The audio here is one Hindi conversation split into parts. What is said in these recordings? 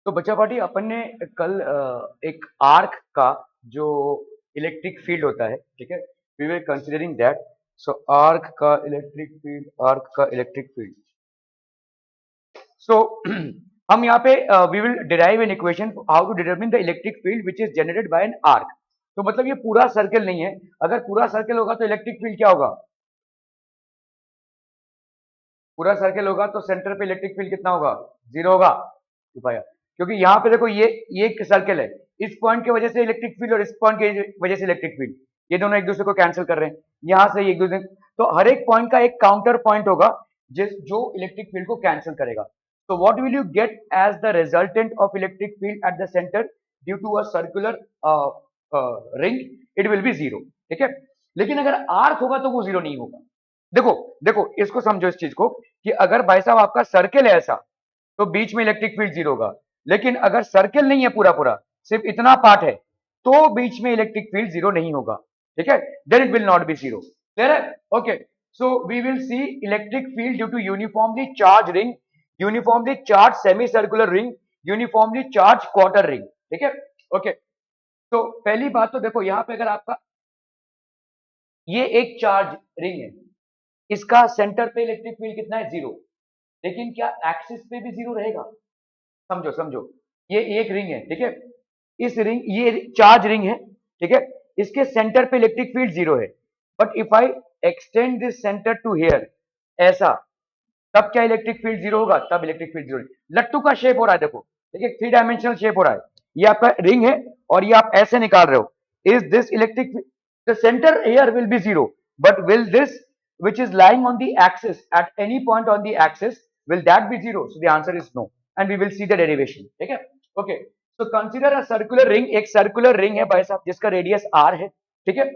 तो बच्चा पार्टी अपन ने कल एक आर्क का जो इलेक्ट्रिक फील्ड होता है, ठीक है, we were considering that. So arc का इलेक्ट्रिक फील्ड। सो हम यहाँ पे we will derive an equation how to determine the electric field which is generated by an arc. तो मतलब ये पूरा सर्कल नहीं है। अगर पूरा सर्कल होगा तो इलेक्ट्रिक फील्ड क्या होगा? पूरा सर्कल होगा तो सेंटर पे इलेक्ट्रिक फील्ड कितना होगा? जीरो होगा। पाया, क्योंकि यहाँ पे देखो ये एक सर्कल है। इस पॉइंट की वजह से इलेक्ट्रिक फील्ड और इस पॉइंट की वजह से इलेक्ट्रिक फील्ड, ये दोनों एक दूसरे को कैंसिल कर रहे हैं। यहाँ से एक दूसरे, तो हर एक पॉइंट का एक काउंटर पॉइंट होगा जिस जो इलेक्ट्रिक फील्ड को कैंसिल करेगा। तो what will you get as the resultant of electric field at the centre due to a circular ring? It will be zero. ठीक है, लेकिन अगर आर्क होगा तो वो जीरो नहीं होगा। देखो देखो इसको समझो, इस चीज को, कि अगर भाई साहब आपका सर्कल है ऐसा, तो बीच में इलेक्ट्रिक फील्ड जीरो होगा। लेकिन अगर सर्कल नहीं है पूरा पूरा, सिर्फ इतना पार्ट है, तो बीच में इलेक्ट्रिक फील्ड जीरो नहीं होगा। ठीक है, then it will not be zero. Clear है? Okay, so we will see electric field due to uniformly charge ring, uniformly charge semi circular ring, uniformly charge quarter ring. ठीक है, ओके। तो पहली बात तो देखो, यहां पे अगर आपका ये एक चार्ज रिंग है, इसका सेंटर पे इलेक्ट्रिक फील्ड कितना है? जीरो। लेकिन क्या एक्सिस पे भी जीरो रहेगा? समझो समझो, ये एक रिंग है, ठीक है, इस रिंग, ये चार्ज रिंग है, ठीक है, इसके सेंटर पे इलेक्ट्रिक फील्ड जीरो है। But if I extend this centre to here, ऐसा, तब क्या इलेक्ट्रिक फील्ड जीरो होगा? तब इलेक्ट्रिक फील्ड जीरो। लट्टू का शेप हो रहा है, देखो, ठीक है, थ्री डायमेंशनल शेप हो रहा है। ये आपका रिंग है और ये आप ऐसे निकाल रहे हो। Is this electric, the centre here will be zero, but will this which is lying on the axis at any point on the axis, will that be zero? So the answer is no, and we will see the derivation. ठीक है, okay, so consider a circular ring, एक circular ring है भाई साहब जिसका रेडियस r है। ठीक है,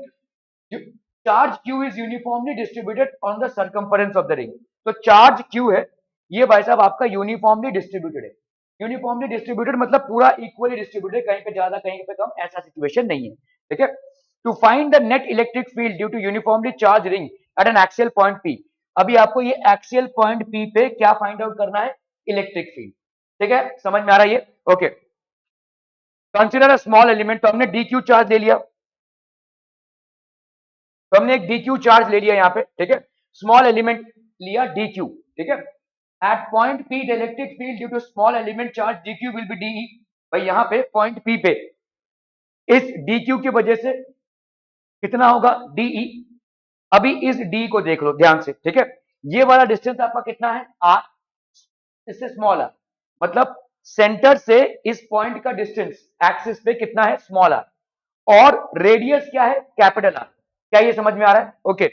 charge q is uniformly distributed on the circumference of the ring। तो चार्ज q है, ये भाई साहब आपका यूनिफॉर्मली डिस्ट्रीब्यूटेड है। यूनिफॉर्मली डिस्ट्रीब्यूटेड मतलब पूरा इक्वली डिस्ट्रीब्यूटेड, कहीं पे ज्यादा कहीं पे कम, ऐसा सिचुएशन नहीं है। ठीक है, to find the net electric field due to uniformly charge ring at an axial point P। अभी आपको ये एक्सियल पॉइंट P पे क्या फाइंड आउट करना है? Electric field. ठीक है, समझ में आ रहा है ये? Okay, consider a small element. तो हमने डी क्यू चार्ज ले लिया, तो हमने एक डी क्यू चार्ज ले लिया यहाँ पे। ठीक है, स्मॉल एलिमेंट लिया डी क्यू। ठीक है, at point P the electric field due to small element charge D Q will be D. भाई यहाँ पे पॉइंट P पे इस डी क्यू की वजह से कितना होगा? डीई। अभी इस डी को देख लो ध्यान से। ठीक है, ये वाला डिस्टेंस आपका कितना है? आर, इससे स्मॉल आर, मतलब सेंटर से इस पॉइंट का डिस्टेंस एक्सिस पे कितना है? Small are. और रेडियस क्या है? Capital R. क्या ये समझ में आ रहा है? ओके,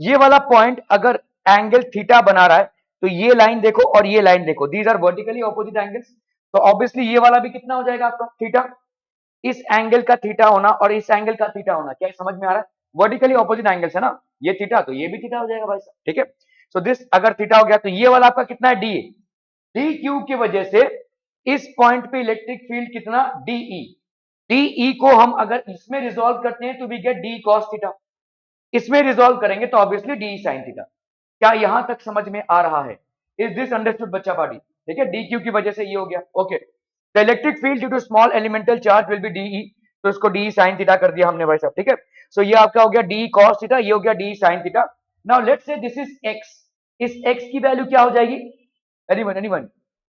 ये वाला पॉइंट अगर एंगल थीटा बना रहा है, तो ये लाइन देखो और ये लाइन देखो, these are vertically opposite angles. तो ऑब्वियसली ये वाला भी कितना हो जाएगा आपका? थीटा। इस एंगल का थीटा होना और इस एंगल का थीटा होना, क्या समझ में आ रहा है? वर्टिकली ऑपोजिट एंगल्स है ना, ये थीटा तो ये भी थीटा हो जाएगा भाई साहब। ठीक है, सो दिस अगर थीटा हो गया तो ये वाला आपका कितना है? डी। डी क्यू की वजह से इस पॉइंट पे इलेक्ट्रिक फील्ड कितना? डीई। डीई को हम अगर इसमें रिजोल्व करते हैं तो we get D cos theta. इसमें रिजोल्व करेंगे तो ऑब्वियसली डी साइन थीटा। क्या यहां तक समझ में आ रहा है? इज दिस अंडरस्टूड बच्चा पार्टी? ठीक है, डी क्यू की वजह से ये हो गया। Okay, the electric field due to small elemental charge will be DE. तो इसको डी साइन थीटा कर दिया हमने भाई साहब। ठीक है, सो ये आपका हो गया डी कॉस थीटा, ये हो गया D sine theta. Now let's say this is x. इस एक्स की वैल्यू क्या हो जाएगी? एनीवन,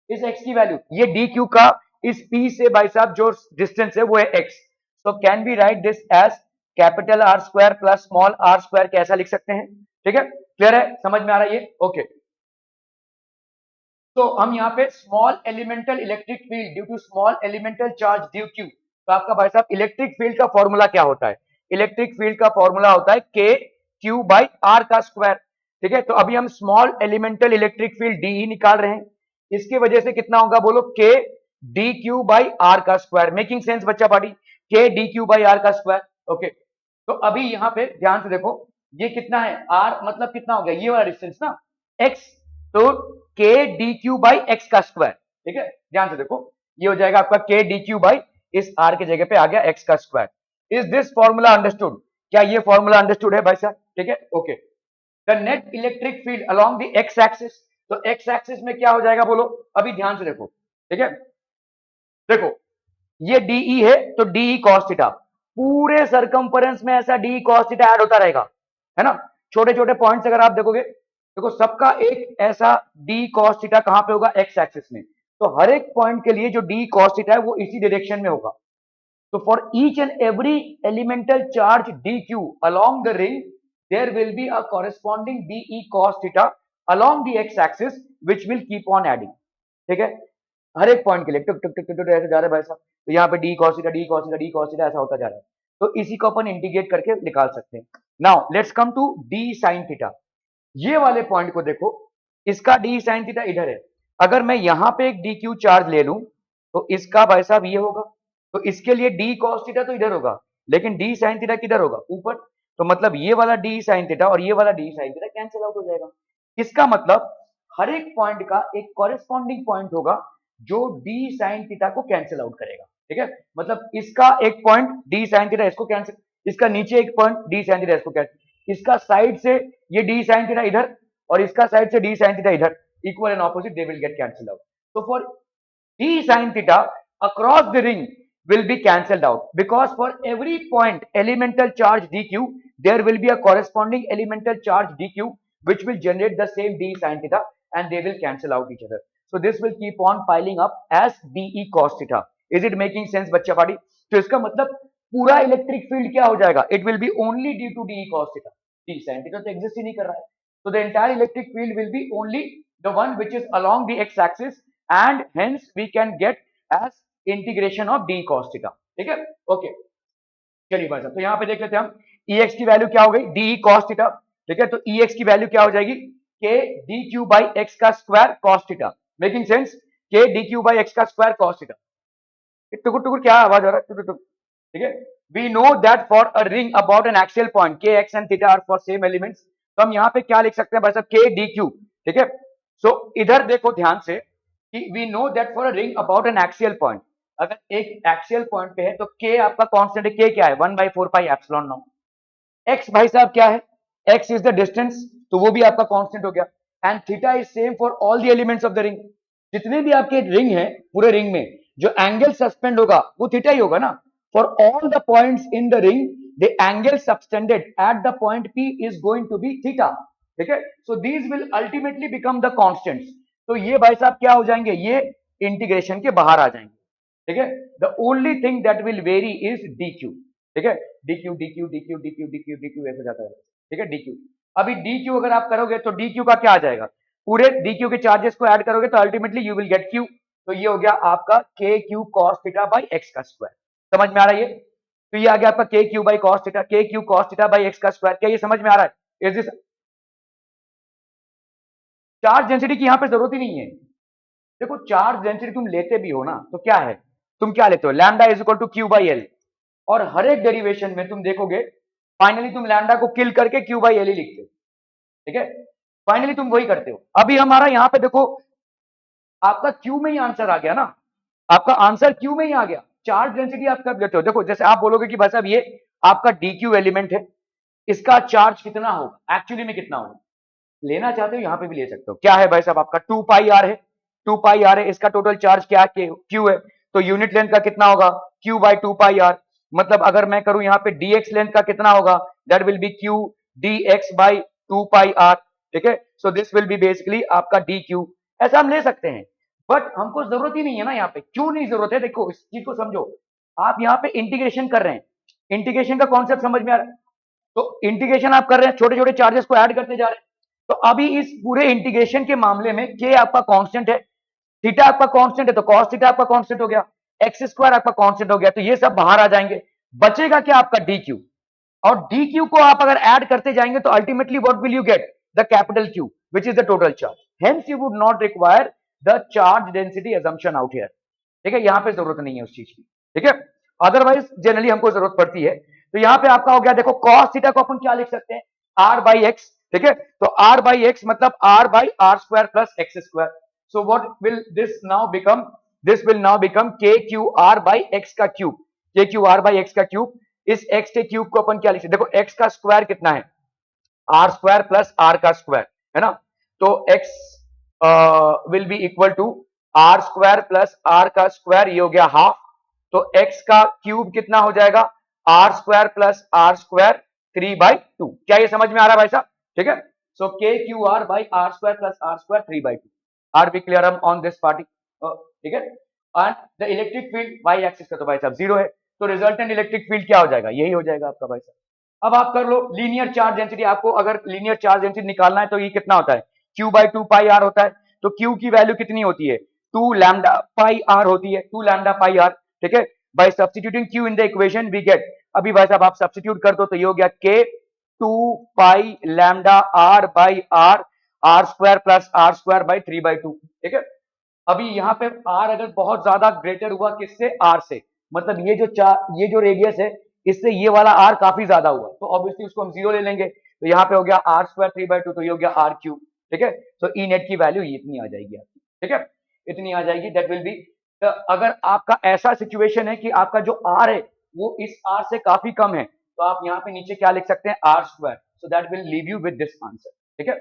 इस एक्स की वैल्यू, ये डी क्यू का इस पी से भाई साहब जो डिस्टेंस है वो है X. So can be write this as capital R square plus small R square, कैसा लिख सकते हैं? ठीक है, क्लियर है? समझ में आ रहा है ये? ओके, तो हम यहाँ पे small elemental electric field due to small elemental charge due Q. तो आपका भाई साहब इलेक्ट्रिक फील्ड का फॉर्मूला क्या होता है? इलेक्ट्रिक फील्ड का फॉर्मूला होता है के क्यू बाई आर का स्क्वायर। ठीक है, तो अभी हम small elemental electric field D निकाल रहे हैं, इसकी वजह से कितना होगा बोलो? के डी क्यू बाई आर का स्क्वायर। मेकिंग सेंस बच्चा पार्टी? के डी क्यू बाई आर का स्क्वायर। ओके, तो अभी यहाँ पे ध्यान से देखो, ये कितना है? आर मतलब कितना हो गया? ये वाला डिस्टेंस ना, एक्स। तो के डी क्यू बाई एक्स का स्क्वायर। ठीक है, ध्यान से देखो, ये हो जाएगा आपका के डी क्यू बाई, इस आर के जगह पे आ गया एक्स का square. Is this formula understood? क्या ये फॉर्मूला अंडरस्टूड है भाई साहब? ठीक है, okay. The net electric field along the x axis. तो एक्स एक्सिस में क्या हो जाएगा बोलो? अभी ध्यान से देखो, ठीक है, देखो ये डीई है तो डीई cos थीटा, पूरे सरकमफेरेंस में ऐसा डीई cos थीटा ऐड होता रहेगा, है ना। छोटे छोटे पॉइंट्स अगर आप देखोगे, देखो सबका एक ऐसा डी cos थीटा कहां पे होगा, एक्स एक्सिस में। तो हर एक पॉइंट के लिए जो डी cos थीटा है वो इसी डायरेक्शन में होगा। So for each and every elemental charge dq along the ring, there will be a corresponding dE cos theta along the x-axis, which will keep on adding. ठीक है, हर एक पॉइंट के लिए टुक टुक टुक टुक ऐसे जा रहा है भाई साहब। तो यहाँ पे D cos theta D cos theta D cos theta ऐसा होता जा रहा है। तो इसी को अपन इंटीग्रेट करके निकाल सकते हैं। Now let's come to D sine theta. ये वाले पॉइंट को देखो, इसका डी साइन थीटा इधर है। अगर मैं यहाँ पे एक डी क्यू चार्ज ले लूं तो इसका भाई साहब ये होगा, तो इसके लिए डी cos थीटा तो इधर होगा, लेकिन डी साइन थीटा किधर होगा, ऊपर। तो मतलब ये वाला डी साइन थीटा और ये वाला D sine theta cancel out हो जाएगा। इसका मतलब हर एक पॉइंट का एक कॉरेस्पॉन्डिंग पॉइंट होगा जो डी साइन थीटा को कैंसिल आउट करेगा। ठीक है, मतलब इसका एक पॉइंट डी साइन थीटा इसको कैंसिल, इसका नीचे एक पॉइंट डी साइन थीटा इसको कैंसिल, इसका साइड से ये डी साइन थीटा इधर और इसका साइड से डी साइन थीटा इधर, equal and opposite, they will get cancel out. So for d sin theta across the ring will be cancelled out, because for every point elemental charge dq there will be a corresponding elemental charge dq which will generate the same d sin theta and they will cancel out each other. So this will keep on piling up as de cos theta. Is it making sense बच्चा पार्टी? तो इसका मतलब पूरा इलेक्ट्रिक फील्ड क्या हो जाएगा, it will be only due to de cos theta. d sin theta तो एग्जिस्ट ही नहीं कर रहा है, so the entire electric field will be only the one which is along the x axis, and hence we can get as integration of d cos theta. ठीक है, ओके। चलिए भाई साहब, तो यहां पे देख लेते हैं हम ex की वैल्यू क्या हो गई, de cos theta। ठीक है, तो ex की वैल्यू क्या हो जाएगी, k dq by x का square cos theta। Making sense, k dq by x का स्क्वायर cos theta। टुकुर टुकुर क्या आवाज आ रहा है, टुकुर टुकुर। ठीक है, we know that for a ring about an axial point k x and theta are for same elements, तो हम यहाँ पे क्या लिख सकते हैं भाई साहब, k dq। ठीक है, सो इधर देखो ध्यान से कि we know that for a ring about an axial point, अगर एक एक्सियल पॉइंट पे है तो k आपका कांस्टेंट है, k क्या है, 1/4 पाई एप्सिलॉन नॉट। x भाई साहब क्या है, x इज द डिस्टेंस, तो वो भी आपका कांस्टेंट हो गया। And theta is same for all the elements of the ring. जितने भी आपके रिंग है, पूरे रिंग में जो एंगल सस्पेंड होगा वो थीटा ही होगा ना। For all the points in the ring the angle subtended at the point p is going to be theta. ठीक है, so these will ultimately become the constants. तो ये भाई साहब क्या हो जाएंगे, ये इंटीग्रेशन के बाहर आ जाएंगे। ठीक है, the only thing that will very is dq। ठीक है, dq dq dq dq dq dq ऐसे जाता है। ठीक है, dq। अभी dq अगर आप करोगे तो dq का क्या आ जाएगा, पूरे dq के चार्जेस को ऐड करोगे तो ultimately you will gate q। तो ये हो गया आपका kq cos theta by x का स्क्वायर। समझ में आ रहा है ये? तो ये आ गया आपका kq by cos theta, kq cos theta by x का स्क्वायर। क्या ये समझ में आ रहा है? इज दिस चार्ज डेंसिटी की यहां पे जरूरत ही नहीं है। देखो चार्ज डेंसिटी तुम लेते भी हो ना तो क्या है, तुम क्या लेते हो, lambda is equal to Q by L. और हर एक डेरिवेशन में तुम देखोगे फाइनली तुम लैम्डा को किल करके क्यू बाई एल ही लिखते हो। ठीक है, फाइनली तुम वही करते हो। अभी हमारा यहां पे देखो आपका क्यू में ही आंसर आ गया ना, आपका आंसर क्यू में ही आ गया। चार्ज डेंसिटी आप कब लेते हो, देखो जैसे आप बोलोगे कि भाई साहब ये आपका डी क्यू एलिमेंट है, इसका चार्ज कितना होगा, एक्चुअली में कितना होगा, लेना चाहते हो यहां पे भी ले सकते हो। क्या है भाई साहब, आपका 2 पाई आर है, 2 पाई आर है, इसका टोटल चार्ज क्या है, क्यू है। तो यूनिट लेंथ का कितना होगा, क्यू बाई 2 पाई आर। मतलब अगर मैं करूं यहाँ पे dx लेंथ का कितना होगा, that will be Q dx by 2 pi R. ठीक है, so this will be basically आपका dq। ऐसा हम ले सकते हैं, बट हमको जरूरत ही नहीं है ना यहाँ पे। क्यों नहीं जरूरत है, देखो इस चीज को समझो। आप यहाँ पे इंटीग्रेशन कर रहे हैं, इंटीग्रेशन का कॉन्सेप्ट समझ में आ रहा है। तो इंटीग्रेशन आप कर रहे हैं, छोटे छोटे चार्जेस को ऐड करते जा रहे हैं। तो अभी इस पूरे इंटीग्रेशन के मामले में k आपका कांस्टेंट है, थीटा आपका कांस्टेंट है, तो cos थीटा आपका कांस्टेंट हो गया, एक्स स्क्वायर आपका कांस्टेंट हो गया। तो ये सब बाहर आ जाएंगे, बचेगा क्या आपका dq। और dq को आप अगर ऐड करते जाएंगे तो ultimately what will you get, the capital Q which is the total charge. Hence you would not require the charge density assumption out here. ठीक है, यहां पे जरूरत नहीं है उस चीज की। ठीक है, अदरवाइज जनरली हमको जरूरत पड़ती है। तो यहां पे आपका हो गया, देखो cos थीटा को अपन क्या लिख सकते हैं, r बाई एक्स। ठीक है, तो r बाई एक्स मतलब r by are square plus X square. So what will this now become, this will now become K Q R by X का cube, K Q R by X का क्यूब। इस x के क्यूब को अपन क्या लिख सकते हैं, देखो x का स्क्वायर कितना है, आर स्क्वायर प्लस आर का स्क्वायर, है ना। तो x will be equal to are square plus R का स्क्वायर, ये हो गया हाफ। तो x का क्यूब कितना हो जाएगा, R square plus are square 3/2। क्या ये समझ में आ रहा है भाई साहब? ठीक है, so K Q R by are square plus are square 3/2। Are be clear on this party? ठीक है। And the electric field Y axis का तो भाई साहब जीरो है, तो रिजल्टेंट इलेक्ट्रिक फील्ड क्या हो जाएगा, यही हो जाएगा आपका भाई साहब। अब आप कर लो लीनियर चार्ज डेंसिटी। आपको अगर लीनियर चार्ज डेंसिटी निकालना है तो ये कितना होता है, q/2 पाई r होता है। तो q की वैल्यू कितनी होती है, 2 लैम्डा पाई r होती है, 2 लैम्डा पाई r। ठीक है, by substituting q in the equation we get, अभी भाई साहब आप सब्स्टिट्यूट कर दो तो ये हो गया k 2 pi lambda r by r, R square plus are square by 3/2। ठीक है, अभी यहाँ पे r अगर बहुत ज्यादा ग्रेटर हुआ किससे, r से, मतलब ये जो रेडियस है इससे ये वाला r काफी ज्यादा हुआ, तो ऑब्वियसली उसको हम जीरो ले लेंगे। तो यहाँ पे हो गया आर स्क्वायर 3/2, तो ये हो गया आर क्यूब। ठीक है, तो ई नेट की वैल्यू इतनी आ जाएगी आपकी। ठीक है, इतनी आ जाएगी, दैट विल बी। अगर आपका ऐसा सिचुएशन है कि आपका जो r है वो इस r से काफी कम है, तो आप यहाँ पे नीचे क्या लिख सकते हैं, R square. So that will leave you with this answer. ठीक है,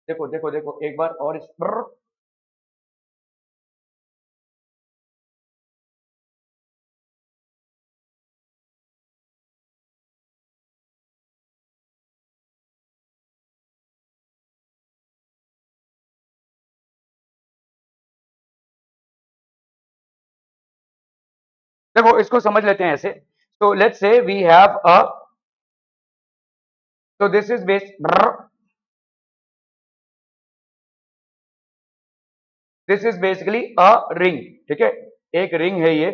देखो देखो देखो एक बार और देखो इसको समझ लेते हैं ऐसे। तो लेट्स से वी हैव अ, तो this is base, this is basically a ring. ठीक है, एक रिंग है ये,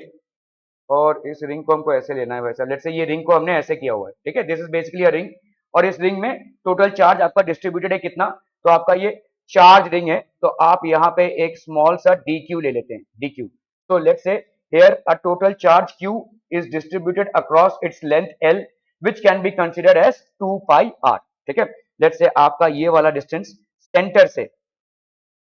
और इस रिंग को हमको ऐसे लेना है वैसा। लेट्स से ये रिंग को हमने ऐसे किया हुआ है। ठीक है, this is basically a ring, और इस रिंग में टोटल चार्ज आपका डिस्ट्रीब्यूटेड है कितना, तो आपका ये चार्ज रिंग है, तो आप यहाँ पे एक स्मॉल सा डी क्यू ले लेते हैं, डी क्यू। तो let's say here a total charge Q is distributed across its length L, which can be considered as 2 pi R. ठीक है, लेट्स से आपका ये वाला डिस्टेंस सेंटर से,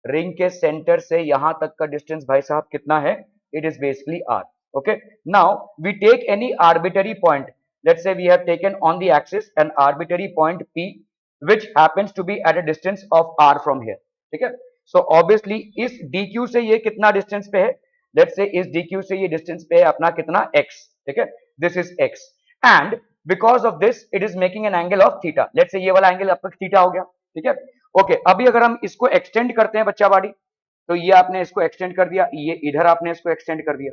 रिंग के सेंटर से यहां तक का डिस्टेंस भाई साहब कितना है, it is basically r। okay, now we take any arbitrary point, let's say we have taken on the axis an arbitrary point p which happens to be at a distance of r from here। ठीक है, so obviously इस dq से ये कितना डिस्टेंस पे है, let's say इस dq से ये डिस्टेंस पे है अपना कितना, x। ठीक है, this is x, and because of this it is making an angle of theta। let's say ये वाला एंगल आपका थीटा हो गया। ठीक है, ओके, अभी अगर हम इसको एक्सटेंड करते हैं बच्चा बाड़ी, तो ये आपने इसको एक्सटेंड कर दिया, ये इधर आपने इसको एक्सटेंड कर दिया।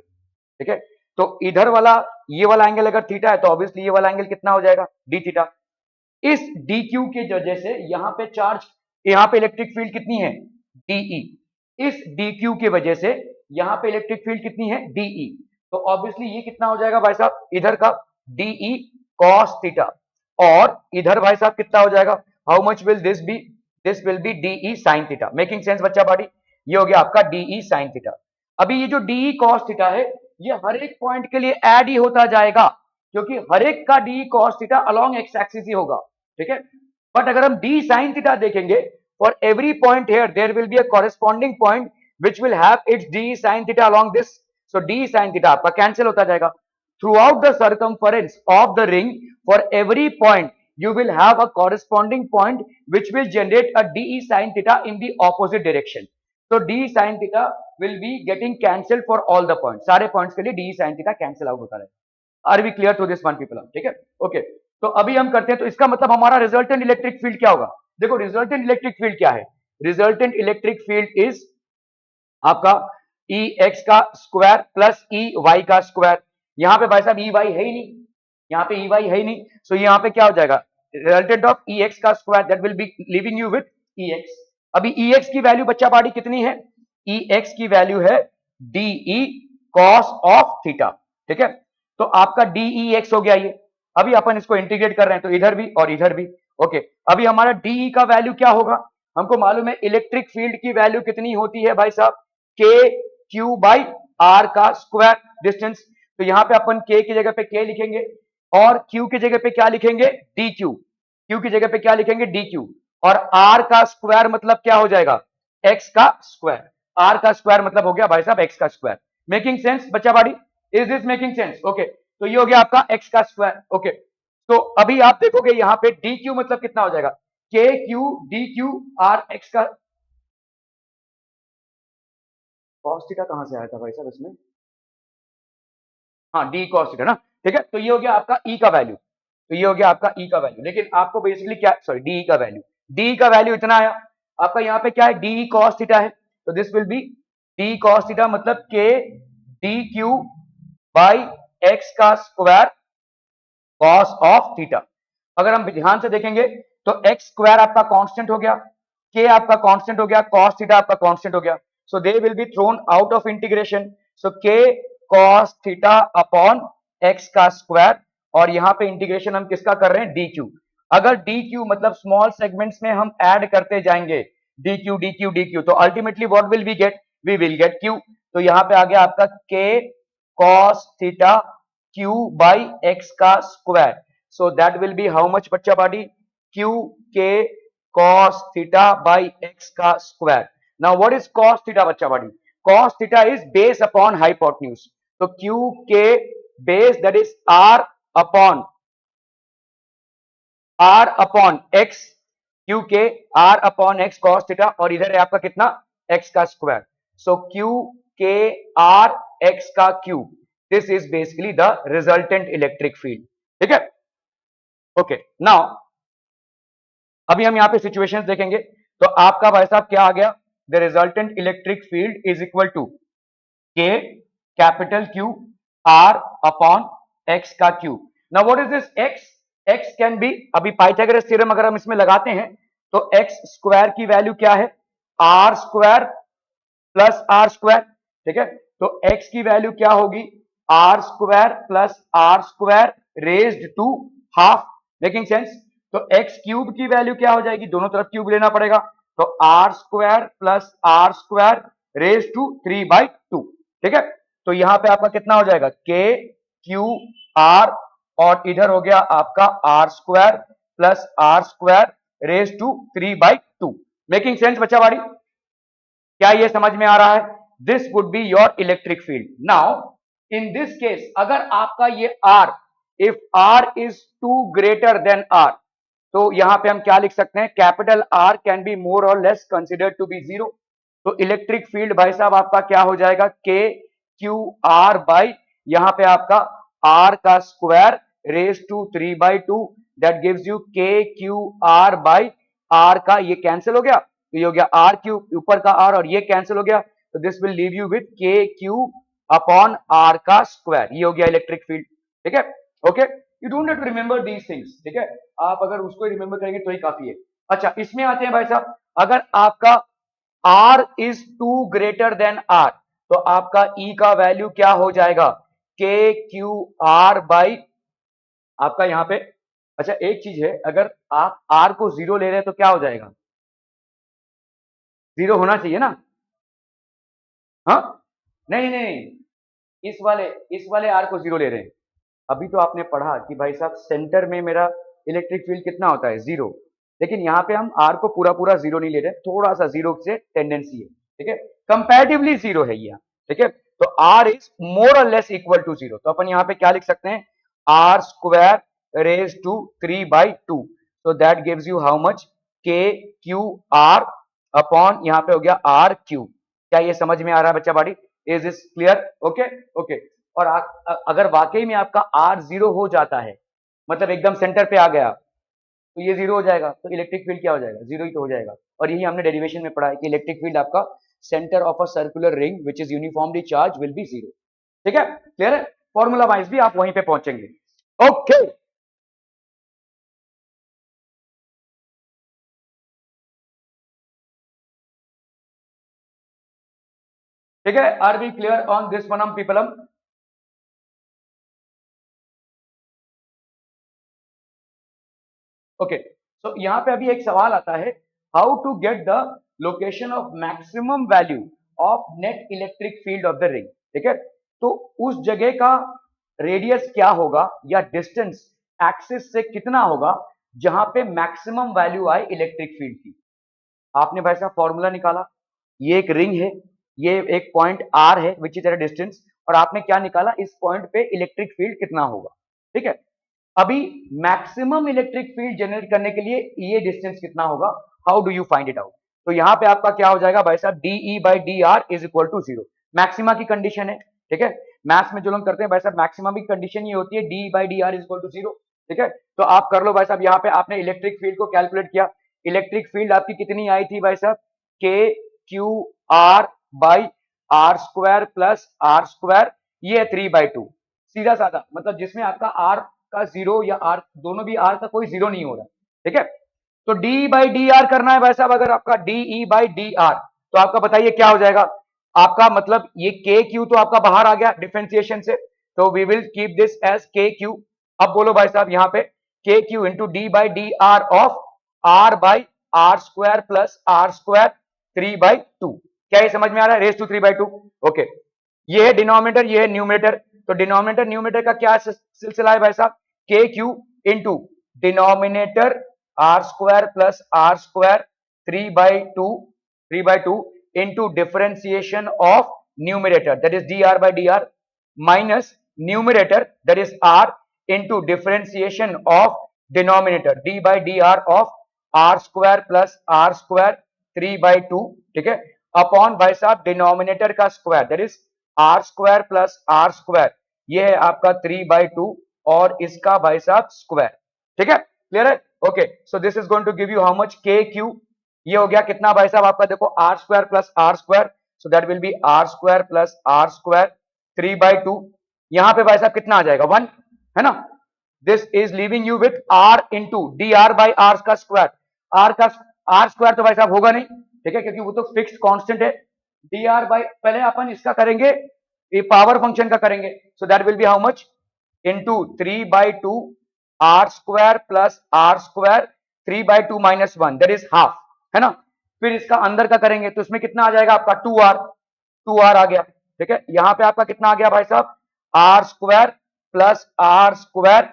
ठीक है, तो इधर वाला ये वाला एंगल अगर थीटा है तो ऑब्वियसली ये वाला एंगल कितना हो जाएगा, डी थीटा। इस डी क्यू के वजह से यहाँ पे चार्ज, यहाँ पे इलेक्ट्रिक फील्ड कितनी है, डीई। इस डी क्यू की वजह से यहाँ पे इलेक्ट्रिक फील्ड कितनी है, डीई। तो ऑब्वियसली ये कितना हो जाएगा भाई साहब, इधर का डीई कॉस थीटा, और इधर भाई साहब कितना हो जाएगा, how much will this be, this will be DE sine theta. Making sense बच्चा पार्टी? ये हो गया आपका डीई साइन थीटा। अभी ये जो डीई कॉस थीटा है ये हर एक पॉइंट के लिए ऐड ही होता जाएगा, क्योंकि हर एक का d cos theta along x axis ही होगा। ठीक है, बट अगर हम डी साइन थीटा देखेंगे, for every point here there will be a corresponding point which will have its d sine theta along this. So d sine theta आपका कैंसिल होता जाएगा। Throughout the circumference of the ring, for every point you will have a corresponding point which will generate a de sin theta in the opposite direction। so d sin theta will be getting cancelled for all the points, सारे पॉइंट्स के लिए d sin theta cancel out होता रहेगा। Are we clear to this one people? ठीक है, ओके, तो अभी हम करते हैं, तो इसका मतलब हमारा रिजल्टेंट इलेक्ट्रिक फील्ड क्या होगा। देखो रिजल्टेंट इलेक्ट्रिक फील्ड क्या है, रिजल्टेंट इलेक्ट्रिक फील्ड इज आपका ई एक्स का स्क्वायर प्लस ई वाई का स्क्वायर। यहां पे भाई साहब ई वाई है ही नहीं, यहाँ पे ई वाई है ही नहीं, सो यहाँ पे क्या हो जाएगा, रिजल्टेंट ऑफ ई एक्स का square, that will B living you with E x. अभी ई एक्स की वैल्यू बच्चा पार्टी कितनी है, ई एक्स की वैल्यू है डीई कॉस ऑफ थीटा। ठीक है, तो आपका डीई एक्स हो गया ये। अभी अपन इसको इंटीग्रेट कर रहे हैं, तो इधर भी और इधर भी। ओके, अभी हमारा डीई का वैल्यू क्या होगा, हमको मालूम है इलेक्ट्रिक फील्ड की वैल्यू कितनी होती है भाई साहब, के क्यू बाई आर का स्क्वायर डिस्टेंस। तो यहां पे अपन के की जगह पे के लिखेंगे, और q की जगह पे क्या लिखेंगे, डी क्यू। q की जगह पे क्या लिखेंगे, डी क्यू। और r का स्क्वायर मतलब क्या हो जाएगा, x का स्क्वायर। r का स्क्वायर मतलब हो गया भाई साहब x का स्क्वायर। मेकिंग सेंस बच्चा बाड़ी? Is this making sense? Okay, तो ये हो गया आपका x का स्क्वायर। ओके, तो अभी आप देखोगे यहाँ पे डी क्यू मतलब कितना हो जाएगा, के Q d Q R x का कॉस थीटा कहां से आया था भाई साहब इसमें? हाँ, डी कॉस थीटा ना, ठीक है। तो ये हो गया आपका ई का वैल्यू, तो ये हो गया आपका ई का वैल्यू। लेकिन आपको बेसिकली क्या, सॉरी, डी का वैल्यू, डी का वैल्यू इतना आया आपका। यहाँ पे क्या है, डी कॉस थीटा है, तो this will be D cos theta, मतलब के डी क्यू बाई एक्स का स्क्वायर कॉस ऑफ थीटा। अगर हम ध्यान से देखेंगे तो एक्स स्क्वायर आपका कांस्टेंट हो गया, के आपका कांस्टेंट हो गया, कॉस थीटा आपका कांस्टेंट हो गया, so they will be thrown out of integration. So k cos theta upon x का स्क्वायर, और यहां पे इंटीग्रेशन हम किसका कर रहे हैं, डी क्यू। अगर डी क्यू मतलब स्मॉल सेगमेंट्स में हम ऐड करते जाएंगे d q d q d Q, तो ultimately what will we get, we will get q. तो यहां पे आ गया आपका k cos theta q by X का square, so that will be how much बच्चा party, q k cos theta by x का square. Now what is cos theta बच्चा party, cos theta is base upon hypotenuse, तो q k base that is r upon x, q k r upon x cos theta, और इधर है आपका कितना, x का square, so q k r x का cube, this is basically the resultant electric field, ठीक है। ओके, नाउ अभी हम यहां पे सिचुएशंस देखेंगे, तो आपका भाई साहब क्या आ गया, the resultant electric field is equal to k capital q r upon x का cube. Now what is this x, x can be, अभी पाइथागोरस थ्योरम अगर हम इसमें लगाते हैं तो एक्स स्क्वायर की वैल्यू क्या है, are square plus are square, ठीक है। तो एक्स की वैल्यू क्या होगी, R square plus are square raised to half, making sense. तो एक्स क्यूब की वैल्यू क्या हो जाएगी, दोनों तरफ क्यूब लेना पड़ेगा, तो are square plus are square raise to 3/2, ठीक है। तो यहां पे आपका कितना हो जाएगा, के क्यू आर, और इधर हो गया आपका r square plus are square raise to 3/2, making sense बच्चा बाड़ी, क्या ये समझ में आ रहा है, this would be your electric field. Now in this case अगर आपका ये r, if r is to greater than r, तो यहां पे हम क्या लिख सकते हैं, capital r can be more or less considered to be zero. तो इलेक्ट्रिक फील्ड भाई साहब आपका क्या हो जाएगा, के क्यू आर बाई, यहां पे आपका आर का square raise to 3/2, that gives you K Q R by are का, ये कैंसिल हो गया, तो ये हो गया आर क्यू, ऊपर का आर और ये कैंसिल हो गया, तो this will leave you with K Q upon R का स्क्वायर, ये हो गया इलेक्ट्रिक फील्ड, ठीक है। Okay, you don't have to remember these things, ठीक है, आप अगर उसको रिमेंबर करेंगे तो ही काफी है। अच्छा, इसमें आते हैं भाई साहब, अगर आपका R is to greater than R, तो आपका E का वैल्यू क्या हो जाएगा, के क्यू आर बाई आपका यहां पे। अच्छा एक चीज है, अगर आप R को 0 ले रहे हैं तो क्या हो जाएगा, 0 होना चाहिए ना, हाँ, नहीं नहीं, इस वाले R को 0 ले रहे हैं। अभी तो आपने पढ़ा कि भाई साहब सेंटर में मेरा इलेक्ट्रिक फील्ड कितना होता है, 0, लेकिन यहाँ पे हम R को पूरा पूरा 0 नहीं ले रहे, थोड़ा सा 0 से टेंडेंसी है, ठीक है, कंपैरेटिवली 0 है ये, ठीक है। तो R is more or less equal to 0, तो अपन यहाँ पे क्या लिख सकते हैं, आर स्क्वायर रेज टू 3/2, तो that gives you how much, k Q r upon यहाँ पे हो गया आर क्यू। क्या ये समझ में आ रहा है बच्चा बाड़ी, is this clear, okay okay. और अगर वाकई में आपका आर 0 हो जाता है, मतलब एकदम सेंटर पे आ गया, तो ये 0 हो जाएगा, तो इलेक्ट्रिक फील्ड क्या हो जाएगा, 0 ही तो हो जाएगा। और यही हमने डेरिवेशन में पढ़ा है कि इलेक्ट्रिक फील्ड आपका centre of a circular ring which is uniformly charge will B 0, ठीक है, क्लियर है, फॉर्मूला वाइज भी आप वहीं पे पहुंचेंगे, ओके। ठीक है, are we clear on this one people, okay. So यहां पे अभी एक सवाल आता है, how to get the location of maximum value of net electric field of the ring, ठीक है। तो उस जगह का रेडियस क्या होगा या डिस्टेंस एक्सिस से कितना होगा जहां पे मैक्सिमम वैल्यू आए इलेक्ट्रिक फील्ड की। आपने भाई साहब फॉर्मूला निकाला, ये एक रिंग है, ये एक पॉइंट आर है विच इज एट डिस्टेंस, और आपने क्या निकाला, इस पॉइंट पे इलेक्ट्रिक फील्ड कितना होगा, ठीक है। अभी मैक्सिमम इलेक्ट्रिक फील्ड जनरेट करने के लिए ये डिस्टेंस कितना होगा, how do you find it out. तो यहां पे आपका क्या हो जाएगा भाई साहब, DE by d r is equal to 0। Maxima की कंडीशन है, ठीक है। मैथ्स में जो लोग करते हैं भाई साहब, मैक्सिमम की कंडीशन ये होती है d by d r is equal to 0, ठीक है। तो आप कर लो भाई साहब, यहाँ पे आपने इलेक्ट्रिक फील्ड को कैलकुलेट किया, इलेक्ट्रिक फील्ड आपकी कितनी आई थी भाई साहब, k Q R by are square plus are square, ये है 3/2, सीधा साधा, मतलब जिसमें आपका आर का 0 या आर दोनों भी आर का कोई 0 नहीं हो रहा, ठीक है। तो डी बाई डी आर करना है भाई साहब, अगर आपका D E by d are, तो आपका बताइए क्या हो जाएगा आपका, मतलब ये के क्यू तो आपका बाहर आ गया डिफरेंशिएशन से, तो we will keep this as k q. अब बोलो भाई साहब यहाँ पे k q into d by d r of r by are square plus are square 3/2, क्या ये समझ में आ रहा है, रेज टू 3/2, ओके। ये है डिनोमिनेटर, ये है न्यूमरेटर, तो डिनोमिनेटर न्यूमरेटर का क्या सिलसिला है भाई साहब, k q into denominator r square plus are square 3/2 into differentiation of numerator, that is dr by dr, minus numerator, that is r, into differentiation of denominator d by dr of r square plus r square 3/2, ठीक है, अपॉन भाई साहब डिनोमिनेटर का square, that is r square plus r square, ये है आपका 3/2 और इसका भाई साहब स्क्वायर, ठीक है, क्लियर है, okay. So this is going to give you how much, k q, ये हो गया कितना भाई साहब आपका, देखो r square plus are square, so that will be r square plus are square 3/2, यहां पे भाई साहब कितना आ जाएगा 1, है ना। This is living you with r into d r by are का स्क्वायर, आर स्क्वायर तो भाई साहब होगा नहीं, ठीक है, क्योंकि वो तो फिक्स्ड कांस्टेंट है। डी आर बाई, पहले अपन इसका करेंगे, ये पावर फंक्शन का करेंगे, so that will be how much, into 3/2 r square plus are square 3/2 minus 1, that is half, है ना। फिर इसका अंदर का करेंगे तो इसमें कितना आ जाएगा आपका 2r आ गया, ठीक है। यहां पे आपका कितना आ गया भाई साहब, r square plus are square,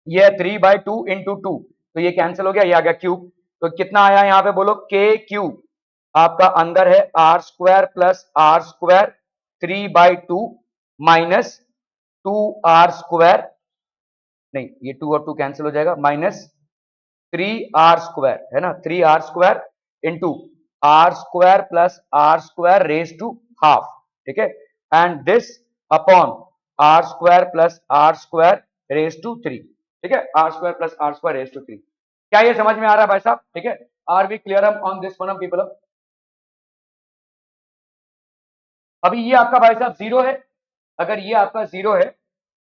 ये 3/2 इंटू 2, तो ये कैंसिल हो गया, ये आ गया क्यूब, तो कितना आया यहाँ पे बोलो, के क्यू आपका अंदर है are square plus are square 3/2 minus 2r square, नहीं ये 2 और 2 कैंसिल हो जाएगा, माइनस 3r स्क्वायर, है ना, 3r square into r square plus are square raise to half, ठीक है, and this upon r square plus are square raise to 3, ठीक है, are square plus are square raise to 3, क्या ये समझ में आ रहा है भाई साहब, ठीक है। Are we clear on this one people. अभी ये आपका भाई साहब 0 है, अगर ये आपका 0 है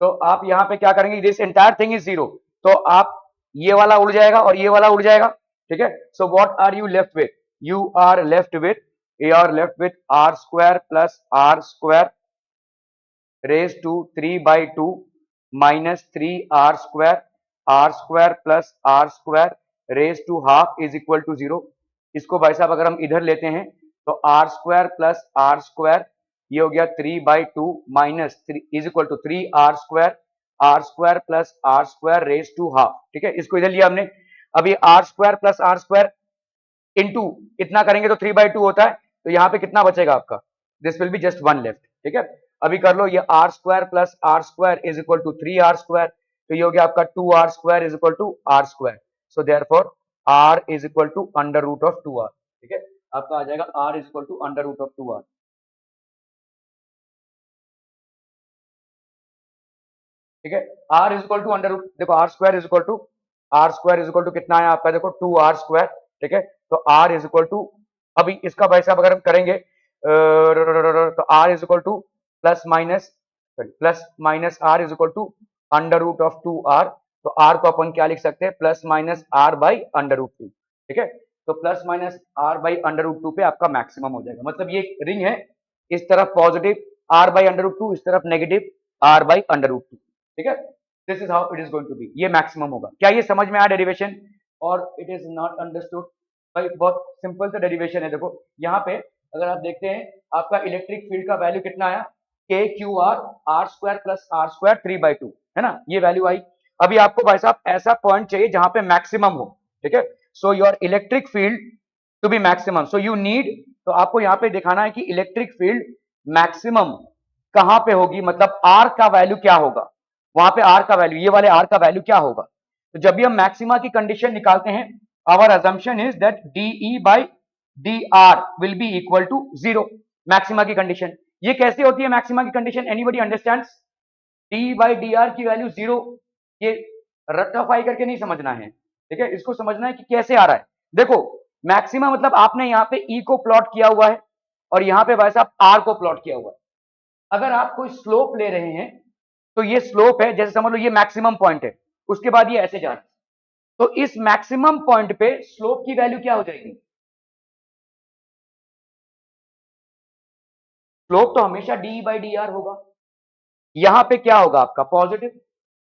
तो आप यहाँ पे क्या करेंगे, दिस एंटायर थिंग इज 0, तो आप ये वाला उड़ जाएगा और ये वाला उड़ जाएगा, ठीक है। So what are you left with, you are left with r square plus are square raise to 3/2 minus 3r square plus are square raise to half is equal to 0। इसको भाई साहब अगर हम इधर लेते हैं तो are square plus are square, ये हो गया 3/2 minus 3 is equal to 3r square plus are square raise to half, ठीक है, इसको इधर लिया हमने। अभी r square plus are square into इतना करेंगे तो 3/2 होता है, तो यहाँ पे कितना बचेगा आपका, this will be just 1 left, ठीक है। अभी कर लो, ये r square plus are square is equal to 3r square, तो ये हो गया आपका 2r square is equal to are square, so therefore r is equal to under root of 2r, ठीक है, आपका आ जाएगा r is equal to under root of 2r, ठीक है। r is equal to under root, देखो r square is equal to कितना है आपका, देखो 2r स्क्वायर, ठीक है, तो r इज इक्वल टू, अभी इसका भाई साहब अगर हम करेंगे तो r is equal to plus minus r is equal to under root of 2r, तो r को अपन क्या लिख सकते हैं, plus minus r by under root 2, ठीक है, तो plus minus r by under root 2 पे आपका मैक्सिमम हो जाएगा, मतलब ये रिंग है, इस तरफ positive r by under root 2, इस तरफ negative r by under root 2, ठीक है, this is how it is going to be, ये मैक्सिमम होगा। क्या ये समझ में आया डेरिवेशन, और इट इज नॉट अंडरस्टूड भाई, बहुत सिंपल सा डेरिवेशन है। देखो यहाँ पे अगर आप देखते हैं आपका इलेक्ट्रिक फील्ड का वैल्यू कितना आया, k Q r square plus are square 3/2, है ना, ये वैल्यू आई। अभी आपको भाई साहब ऐसा पॉइंट चाहिए जहां पे मैक्सिमम हो, ठीक है, so your electric field to be maximum, so you need, तो आपको यहाँ पे दिखाना है कि इलेक्ट्रिक फील्ड मैक्सिमम कहां पे होगी, मतलब आर का वैल्यू क्या होगा, वहां पे आर का वैल्यू, ये वाले आर का वैल्यू क्या होगा। तो जब भी हम मैक्सिमा की कंडीशन निकालते हैं, our assumption is that dE by d r will be equal to 0, maxima की कंडीशन, ये कैसे होती है मैक्सिमा की condition, anybody understands? D by d r की वैल्यू 0, ये रट्टाफाई करके नहीं समझना है, ठीक है, इसको समझना है कि कैसे आ रहा है। देखो मैक्सिमा मतलब आपने यहाँ पे ई को प्लॉट किया हुआ है और यहाँ पे भाई साहब आर को प्लॉट किया हुआ है। अगर आप कोई स्लोप ले रहे हैं तो ये स्लोप है, जैसे समझ लो ये मैक्सिमम पॉइंट है, उसके बाद ये ऐसे जा रहा है, तो इस मैक्सिमम पॉइंट पे स्लोप की वैल्यू क्या हो जाएगी? स्लोप तो हमेशा डी बाई डी आर होगा। यहां पे क्या होगा आपका? पॉजिटिव,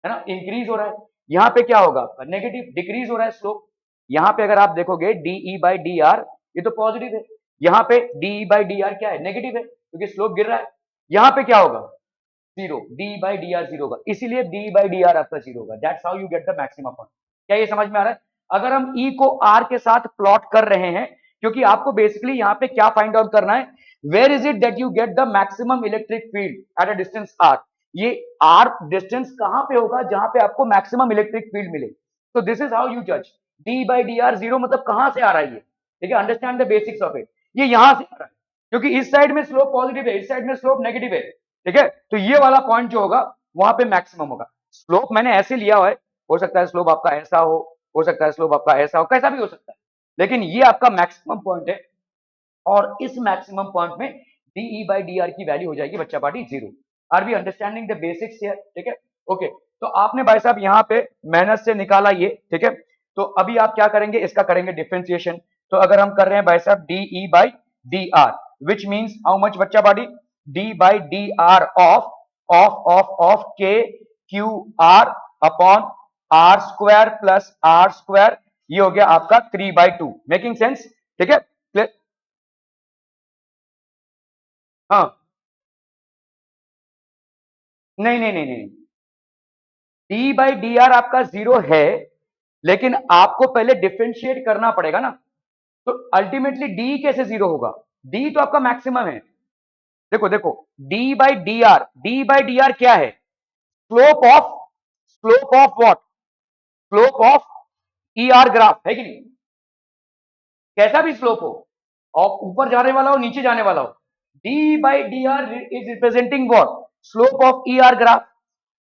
है ना, इंक्रीज हो रहा है। यहां पे क्या होगा आपका? नेगेटिव, डिक्रीज हो रहा है स्लोप। यहां पे अगर आप देखोगे डीई बाई डी आर, ये तो पॉजिटिव है। यहां पे डीई बाई डी आर क्या है? नेगेटिव है, क्योंकि स्लोप गिर रहा है। यहां पे क्या होगा? Zero, D by d are zero होगा, इसीलिए डी बाई डी आर आपका जीरो होगा। That's how you get the maximum point. क्या ये समझ में आ रहा है? अगर हम ई को आर के साथ प्लॉट कर रहे हैं, क्योंकि आपको बेसिकली यहां पे क्या फाइंड आउट करना है, where is it that you get the maximum electric field at a distance r. ये आर डिस्टेंस कहां पे होगा जहां पे आपको मैक्सिमम इलेक्ट्रिक फील्ड मिले। तो दिस इज हाउ यू जज। D by d are zero मतलब कहां से आ रहा है ये, ठीक है, understand the basics of it. ये यहां से आ रहा है, क्योंकि इस साइड में स्लोप पॉजिटिव है, इस साइड में स्लोप नेगेटिव है, ठीक है, तो ये वाला पॉइंट जो होगा वहां पे मैक्सिमम होगा। स्लोप मैंने ऐसे लिया हुआ है, हो सकता है स्लोप आपका ऐसा हो सकता है स्लोप आपका ऐसा हो, कैसा भी हो सकता है, लेकिन ये आपका मैक्सिमम पॉइंट है और इस मैक्सिमम पॉइंट में डीई बाई डी आर की वैल्यू हो जाएगी बच्चा party zero. Are we understanding the basics here, ठीक है, ओके। तो आपने भाई साहब यहाँ पे मेहनत से निकाला ये, ठीक है, तो अभी आप क्या करेंगे, इसका करेंगे डिफरेंशिएशन। तो अगर हम कर रहे हैं भाई साहब DE by d r, which means how much बच्चा party? D by d r of k Q r upon r square plus are square, ये हो गया आपका 3/2। Making sense? ठीक है, क्लियर? हाँ, नहीं नहीं नहीं नहीं, डी बाई डी आर आपका जीरो है, लेकिन आपको पहले डिफरेंशिएट करना पड़ेगा ना। तो अल्टीमेटली डी कैसे जीरो होगा? डी तो आपका मैक्सिमम है। देखो देखो, डी बाई डी आर क्या है? Slope of what? Slope of E R graph, है कि नहीं? कैसा भी स्लोप हो, और ऊपर जाने वाला हो नीचे जाने वाला हो, D by d r is representing what? Slope of E R graph.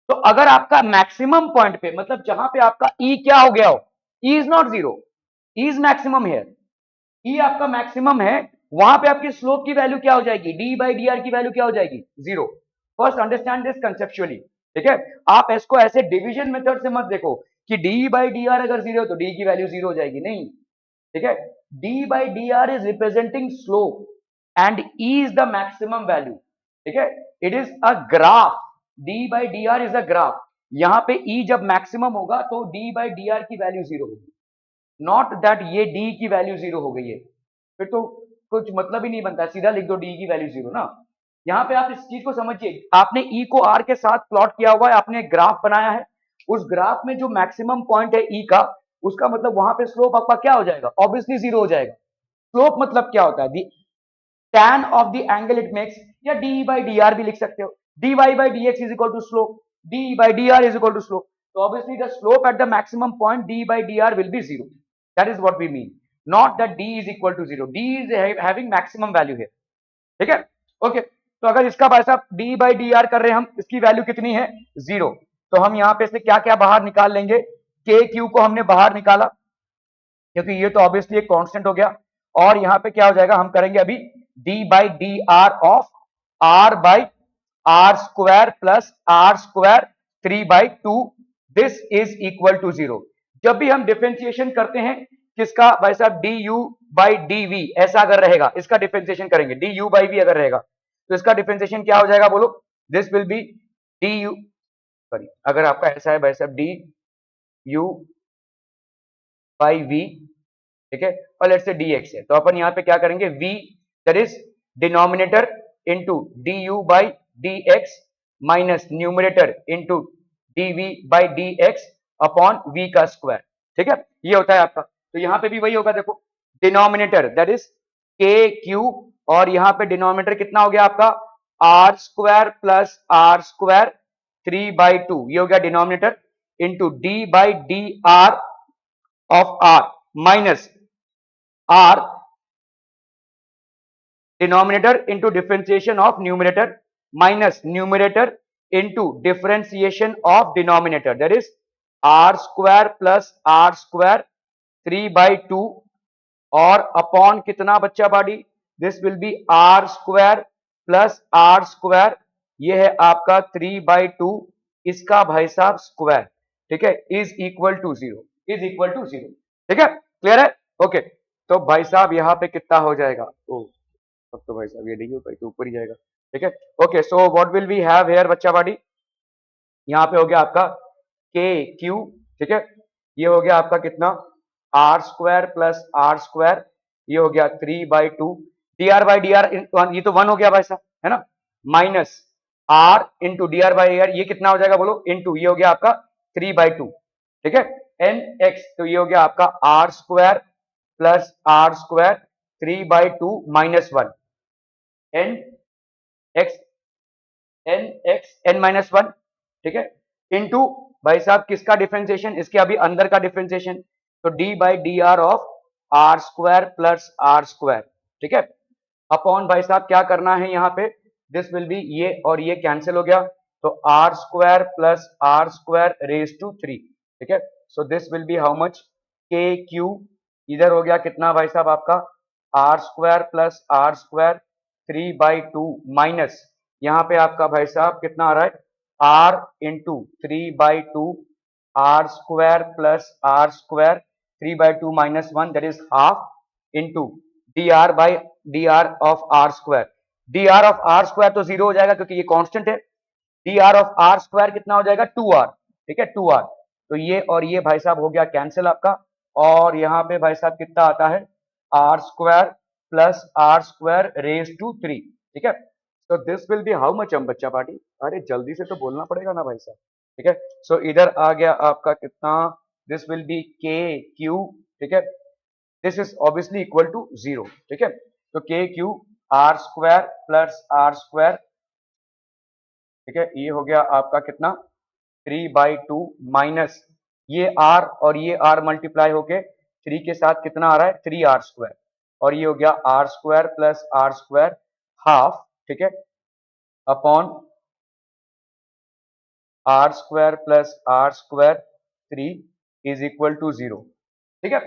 तो अगर आपका मैक्सिमम पॉइंट पे, मतलब जहां पे आपका ई क्या हो गया हो, E is not zero, E is maximum here, E आपका मैक्सिमम है, वहां पे आपकी स्लोप की वैल्यू क्या हो जाएगी? डी बाई डी आर की वैल्यू क्या हो जाएगी? Zero. First understand this conceptually, ठीक है। आप इसको ऐसे डिवीजन मेथड से मत देखो कि डी बाई डी आर अगर जीरो तो डी की वैल्यू जीरो हो जाएगी, नहीं, ठीक है। D by d r is representing slope and E is the maximum value, ठीक है, it is a graph. D by d r is a graph. यहां पे ई जब मैक्सिमम होगा तो डी बाई डी आर की वैल्यू जीरो होगी, नॉट दैट ये डी की वैल्यू जीरो हो गई है, फिर तो कुछ मतलब ही नहीं बनता, सीधा लिख दो डी की वैल्यू जीरो ना। यहाँ पे आप इस चीज को समझिए, आपने ई को आर के साथ प्लॉट किया हुआ है, आपने ग्राफ बनाया है, उस ग्राफ में जो मैक्सिमम पॉइंट है ई का, उसका मतलब वहां पे स्लोप आपका क्या हो जाएगा? ऑब्वियसली जीरो हो जाएगा। स्लोप मतलब क्या होता है? tan of the angle it makes, या डी बाई डी आर भी लिख सकते हो, d y by d x is equal to slope, d by d r is equal to slope. तो obviously the slope at the maximum point d by d r will be zero, that is what we mean, not that d is equal to zero, d is having maximum value है, ठीक है, ओके। तो अगर इसका भाई साहब डी बाई डी आर कर रहे हैं हम, इसकी वैल्यू कितनी है? जीरो। तो हम यहाँ पे से क्या क्या बाहर निकाल लेंगे? के क्यू को हमने बाहर निकाला, क्योंकि ये तो ऑब्वियसली एक कांस्टेंट हो गया, और यहाँ पे क्या हो जाएगा, हम करेंगे अभी d by d r of r by are square plus are square 3/2, this is equal to zero. जब भी हम डिफरेंशिएशन करते हैं किसका भाई साहब? D u by d v, ऐसा अगर रहेगा इसका डिफरेंशिएशन करेंगे, डी यू बाई वी अगर रहेगा तो इसका डिफरेंशिएशन क्या हो जाएगा बोलो? This will be D you, sorry, अगर आपका ऐसा है भाई साहब डी यू बाई वी, ठीक है, और लेट्स से dx है, तो अपन यहाँ पे क्या करेंगे? v, that is denominator into du by dx minus numerator into dv by dx upon v का स्क्वायर, ठीक है, ये होता है आपका। तो यहाँ पे भी वही होगा, देखो, denominator that is k q, और यहाँ पे डिनोमिनेटर कितना हो गया आपका? R square plus are square 3/2, ये हो गया denominator, into d by d r of r minus r denominator into differentiation of numerator minus numerator into differentiation of denominator, that is r square plus are square 3/2 और अपॉन कितना बच्चा बाडी, this will be r square plus are square, ये है आपका 3/2, इसका भाई साहब स्क्वायर, ठीक है, is equal to zero, is equal to zero, ठीक है, क्लियर है, ओके। तो भाई साहब यहाँ पे कितना हो जाएगा, ओ अब तो भाई साहब ये नहीं होगा, तो ऊपर ही जाएगा, ठीक है, okay. So what will we have here बच्चा बाडी, यहाँ पे हो गया आपका के क्यू, ठीक है, ये हो गया आपका कितना r square plus are square, ये हो गया 3/2 d r by d r, ये तो 1 हो गया भाई साहब, है ना, minus r into d r by r, ये कितना हो जाएगा बोलो, इंटू ये हो गया आपका 3/2, ठीक है, एन एक्स, तो ये हो गया आपका r square plus are square 3/2 minus 1 n x, n x n minus 1, ठीक है, इंटू भाई साहब किसका डिफरेंशिएशन, इसके अभी अंदर का डिफरेंशिएशन, तो d by d r of r square plus are square, ठीक है, अपॉन भाई साहब क्या करना है यहाँ पे, दिस विल बी ये और ये कैंसिल हो गया, तो are square plus are square raise to 3, ठीक है, so this will be how much k q, इधर हो गया कितना भाई साहब आपका r square plus are square 3/2 minus यहाँ पे आपका भाई साहब कितना आ रहा है r into 3/2 r square plus are square 3/2 minus 1, that is half into d r by d r of r square, d r of r square तो जीरो हो जाएगा क्योंकि ये कांस्टेंट है, d r of r square कितना हो जाएगा 2r, ठीक है 2r, तो ये और ये भाई साहब हो गया कैंसिल आपका, और यहाँ पे भाई साहब कितना आता है are square plus are square raise to 3, ठीक है, तो this will be how much, हम बच्चा पार्टी, अरे जल्दी से तो बोलना पड़ेगा ना भाई साहब, ठीक है, सो इधर आ गया आपका कितना, this will be k q, ठीक है, this is obviously equal to zero, ठीक है, तो k Q r square plus are square, ठीक है, ये हो गया आपका कितना 3/2 माइनस ये आर और ये आर मल्टीप्लाई होके 3 के साथ कितना आ रहा है 3r स्क्वायर, और ये हो गया r square plus are square half, ठीक है, upon r square plus are square 3 is equal to zero, ठीक है,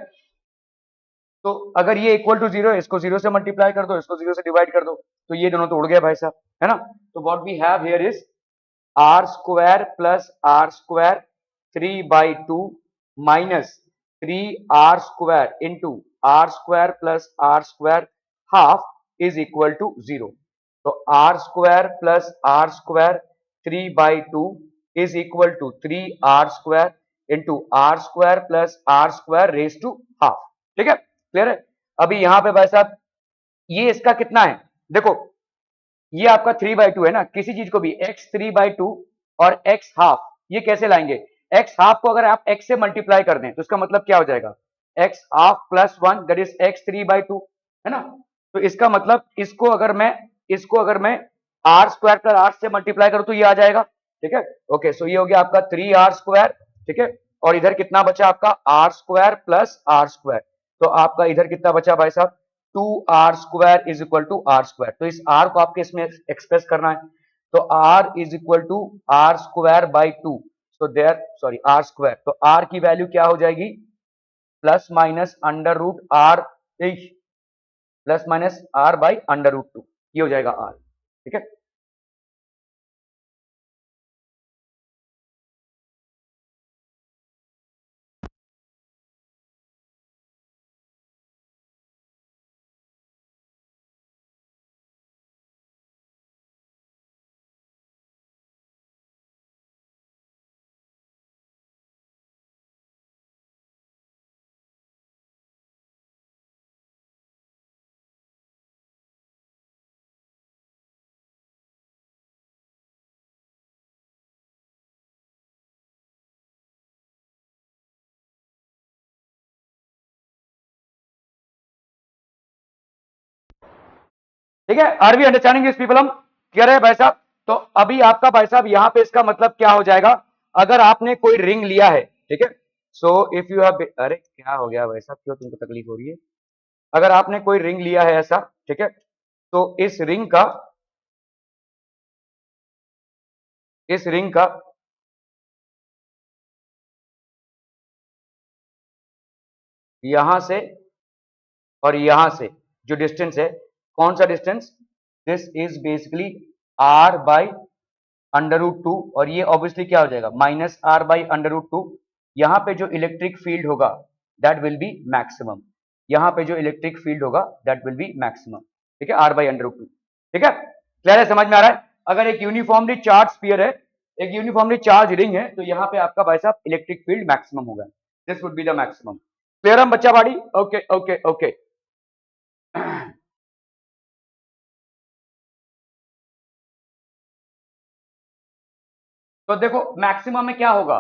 तो अगर ये इक्वल टू जीरो है, इसको जीरो से मल्टीप्लाई कर दो, इसको जीरो से डिवाइड कर दो, तो ये दोनों तो उड़ गए भाई साहब, है ना, तो what we have here is r square plus are square 3/2 minus 3r square into r square plus are square half is equal to zero, तो are square plus are square 3/2 is equal to 3r square into r square plus are square raise to half, ठीक है, क्लियर है। अभी यहां पे भाई साहब ये इसका कितना है, देखो ये आपका 3/2 है ना, किसी चीज को भी x 3/2 और x हाफ, ये कैसे लाएंगे, x हाफ को अगर आप x से मल्टीप्लाई कर दें तो इसका मतलब क्या हो जाएगा x half plus 1 that is x 3/2, है ना, तो इसका मतलब इसको अगर मैं r स्क्वायर प्लस r से मल्टीप्लाई करूं तो ये आ जाएगा, ठीक है, ओके, सो ये हो गया आपका 3r स्क्वायर, ठीक है, और इधर कितना बचा आपका r square plus r square, तो आपका इधर कितना बचा भाई साहब 2r square is equal to are square, तो इस r को आपके इसमें एक्सप्रेस करना है, तो r is equal to are square by 2, so there sorry r square, तो r की वैल्यू क्या हो जाएगी plus minus under root r, plus minus r by under root 2, ये हो जाएगा r, ठीक है, ठीक है, are we understanding this people, हम क्लियर है भाई साहब, तो अभी आपका भाई साहब यहाँ पे इसका मतलब क्या हो जाएगा, अगर आपने कोई रिंग लिया है, ठीक है, सो इफ यू हैव, अरे क्या हो गया भाई साहब, क्यों तुमको तकलीफ हो रही है, अगर आपने कोई रिंग लिया है ऐसा, ठीक है, तो इस रिंग का यहां से और यहां से जो डिस्टेंस है, कौन सा distance, this is basically r by √2, और ये ऑब्वियसली क्या हो जाएगा, -r बाई √2। यहां पे जो इलेक्ट्रिक फील्ड होगा दैट विल बी मैक्सिमम, यहां पे जो इलेक्ट्रिक फील्ड होगा दैट विल बी मैक्सिमम, ठीक है, r बाई √2। ठीक है, क्लियर है, समझ में आ रहा है। अगर एक यूनिफॉर्मली चार्ज स्फीयर है, एक यूनिफॉर्मली चार्ज रिंग है, तो यहाँ पे आपका भाई साहब इलेक्ट्रिक फील्ड मैक्सिमम होगा, this would be the maximum. Clear है बच्चा बाड़ी, ओके ओके ओके। तो देखो मैक्सिमम में क्या होगा,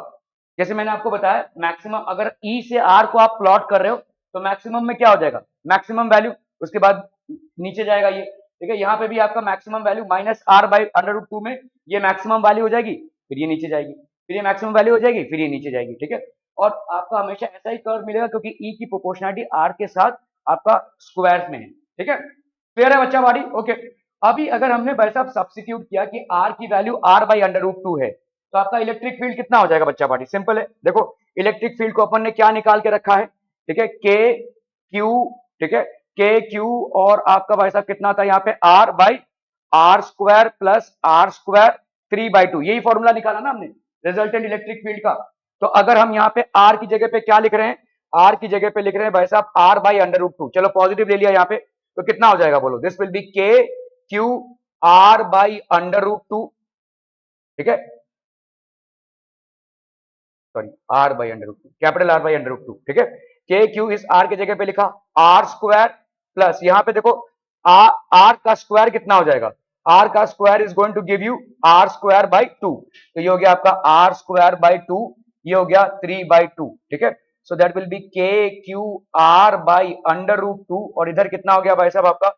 जैसे मैंने आपको बताया मैक्सिमम, अगर ई से आर को आप प्लॉट कर रहे हो तो मैक्सिमम में क्या हो जाएगा, मैक्सिमम वैल्यू, उसके बाद नीचे जाएगा ये, ठीक है, यहाँ पे भी आपका मैक्सिमम वैल्यू -r बाई √2 में ये मैक्सिमम वैल्यू हो जाएगी, फिर ये नीचे जाएगी, फिर ये मैक्सिमम वैल्यू हो जाएगी, फिर ये नीचे जाएगी, ठीक है। और आपका हमेशा ऐसा ही कर्व मिलेगा क्योंकि ई की प्रोपोर्शनलिटी आर के साथ आपका स्क्वायर में है, ठीक है। क्लियर है बच्चा बाड़ी, ओके। अभी अगर हमने भाई साहब सब्स्टिट्यूट किया कि आर की वैल्यू r बाई √2 है, तो आपका इलेक्ट्रिक फील्ड कितना हो जाएगा बच्चा पार्टी, सिंपल है, देखो इलेक्ट्रिक फील्ड को अपन ने क्या निकाल के रखा है, ठीक है, के क्यू, ठीक है, के क्यू, और आपका भाई साहब कितना था यहाँ पे r by are square plus are square 3/2, यही फॉर्मूला निकाला ना हमने रिजल्टेंट इलेक्ट्रिक फील्ड का। तो अगर हम यहाँ पे r की जगह पे क्या लिख रहे हैं, r की जगह पे लिख रहे हैं भाई साहब r बाई √2, चलो पॉजिटिव ले लिया यहाँ पे, तो कितना हो जाएगा बोलो, this will be k Q r by √2, ठीक है, sorry r by √2, capital R by √2, ठीक है। के क्यू इस r के जगह पे लिखा r स्क्वायर प्लस यहाँ पे देखो r का स्क्वायर कितना हो जाएगा, r का square is going to give you r square by 2, तो ये हो गया आपका r स्क्वायर बाई 2, ये हो गया 3/2, ठीक है। सो that will be k Q r by √2, और इधर कितना हो गया भाई साहब आपका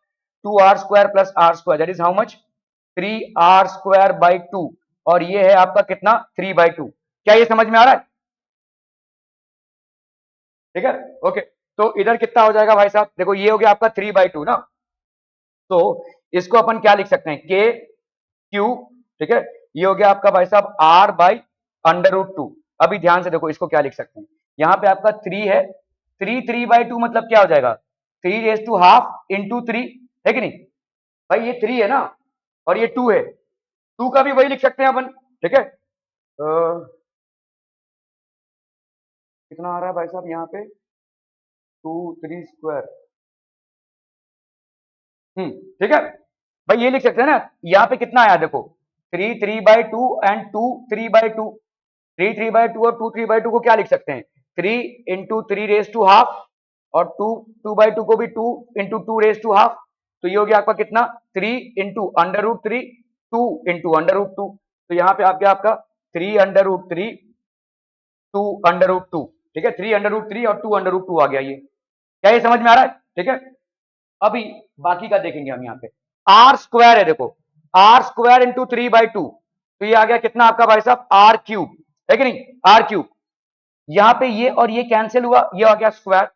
2r square plus r square, that is how much 3r square by 2, और ये है आपका कितना 3/2। क्या ये समझ में आ रहा है, ठीक है, ओके। तो इधर कितना हो जाएगा भाई साहब, देखो ये हो गया आपका 3/2 ना, तो इसको अपन क्या लिख सकते हैं, के क्यू, ठीक है, ये हो गया आपका भाई साहब r बाई √2। अभी ध्यान से देखो इसको क्या लिख सकते हैं, यहाँ पे आपका 3 है, 3/2 मतलब क्या हो जाएगा, 3 ½ इंटू 3, है कि नहीं भाई, ये 3 है ना और ये 2 है, 2 का भी वही लिख सकते हैं अपन, ठीक है। कितना आ रहा है भाई साहब यहाँ पे 2 3 स्क्वायर, ठीक है भाई, ये लिख सकते हैं ना, यहाँ पे कितना आया देखो 3/2 एंड 2 3/2, 3/2 और 2 3/2 को क्या लिख सकते हैं, 3 × 3 ½ और 2 को भी 2 × 2 ½ तो ये हो गया आपका कितना 3 × √3 2 × √2, तो यहाँ पे आ गया आपका 3 √3 2 √2, ठीक है, 3 √3 और 2 √2 आ गया, ये क्या ये समझ में आ रहा है, ठीक है। अभी बाकी का देखेंगे हम, यहाँ पे आर स्क्वायर है, देखो आर स्क्वायर इंटू 3/2, तो ये आ गया कितना आपका भाई साहब आर क्यूब, है कि नहीं, आर क्यूब, यहाँ पे ये और ये कैंसिल हुआ, ये आ गया स्क्वायर,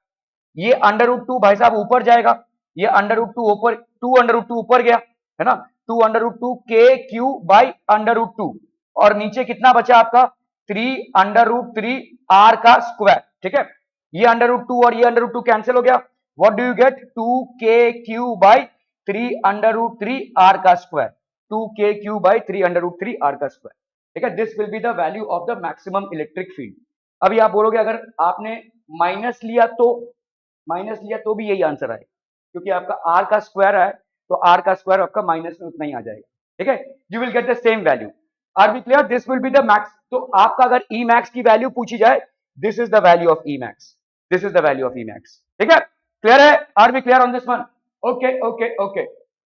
ये √2 भाई साहब ऊपर जाएगा, ये √2 ऊपर, 2 √2 ऊपर गया, है ना, 2 √2 के क्यू बाई √2, और नीचे कितना बचा आपका 3 √3 आर का स्क्वायर, ठीक है, ये √2 और ये √2 कैंसिल हो गया, what do you get 2k³ by 3 √3 r का स्क्वायर, 2k³ बाई 3 √3 आर का स्क्वायर, ठीक है, this will be the value of the maximum electric field. अभी आप बोलोगे अगर आपने माइनस लिया तो भी यही आंसर आएगा, क्योंकि आपका आर का स्क्वायर है, तो आर का स्क्वायर आपका माइनस में उतना ही आ जाएगा, ठीक है, you will get the same value, are be clear, this will be the max. तो आपका अगर ई मैक्स की वैल्यू पूछी जाए, this is the value of E max, this is the value of E max, ठीक है, क्लियर है, are be clear on this one, okay okay okay.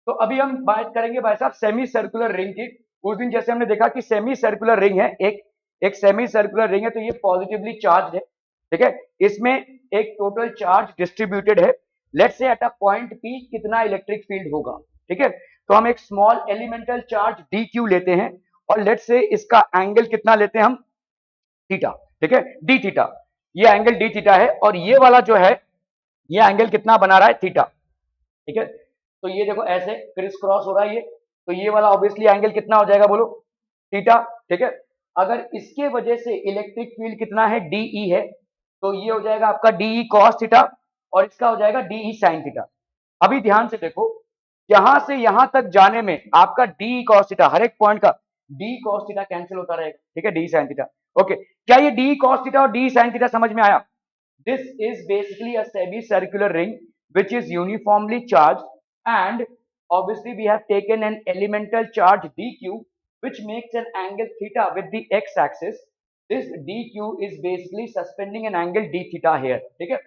तो अभी हम बात करेंगे भाई साहब सेमी सर्कुलर रिंग की। उस दिन जैसे हमने देखा कि सेमी सर्कुलर रिंग है, एक सेमी सर्कुलर रिंग है, तो ये पॉजिटिवली चार्ज है, ठीक है, इसमें एक टोटल चार्ज डिस्ट्रीब्यूटेड है, लेट्स से एट अ पॉइंट पी कितना इलेक्ट्रिक फील्ड होगा, ठीक है, तो हम एक small elemental charge D Q लेते हैं, और लेट्स से इसका एंगल कितना लेते हैं हम, थीटा, ठीक है, डी थीटा, ये एंगल डी थीटा है, और ये वाला जो है ये एंगल कितना बना रहा है, थीटा, ठीक है, तो ये देखो ऐसे क्रिस क्रॉस हो रहा है ये, तो ये वाला ऑब्वियसली एंगल कितना हो जाएगा बोलो, थीटा, ठीक है। अगर इसके वजह से इलेक्ट्रिक फील्ड कितना है, डीई है, तो ये हो जाएगा आपका डीई कॉस थीटा और इसका हो जाएगा डीई साइन थीटा। अभी ध्यान से देखो, यहां से यहां तक जाने में आपका डी कॉस थीटा, हर एक पॉइंट का डी कॉस थीटा कैंसिल होता रहेगा, ठीक है, डी साइन थीटा। ओके, क्या ये डी कॉस थीटा और डी साइन थीटा समझ में आया? This is basically a semi circular ring which is uniformly charged, and obviously we have taken an elemental charge dq which makes an angle theta with the x axis. This dq is basically suspending an angle d theta here, ठीक है।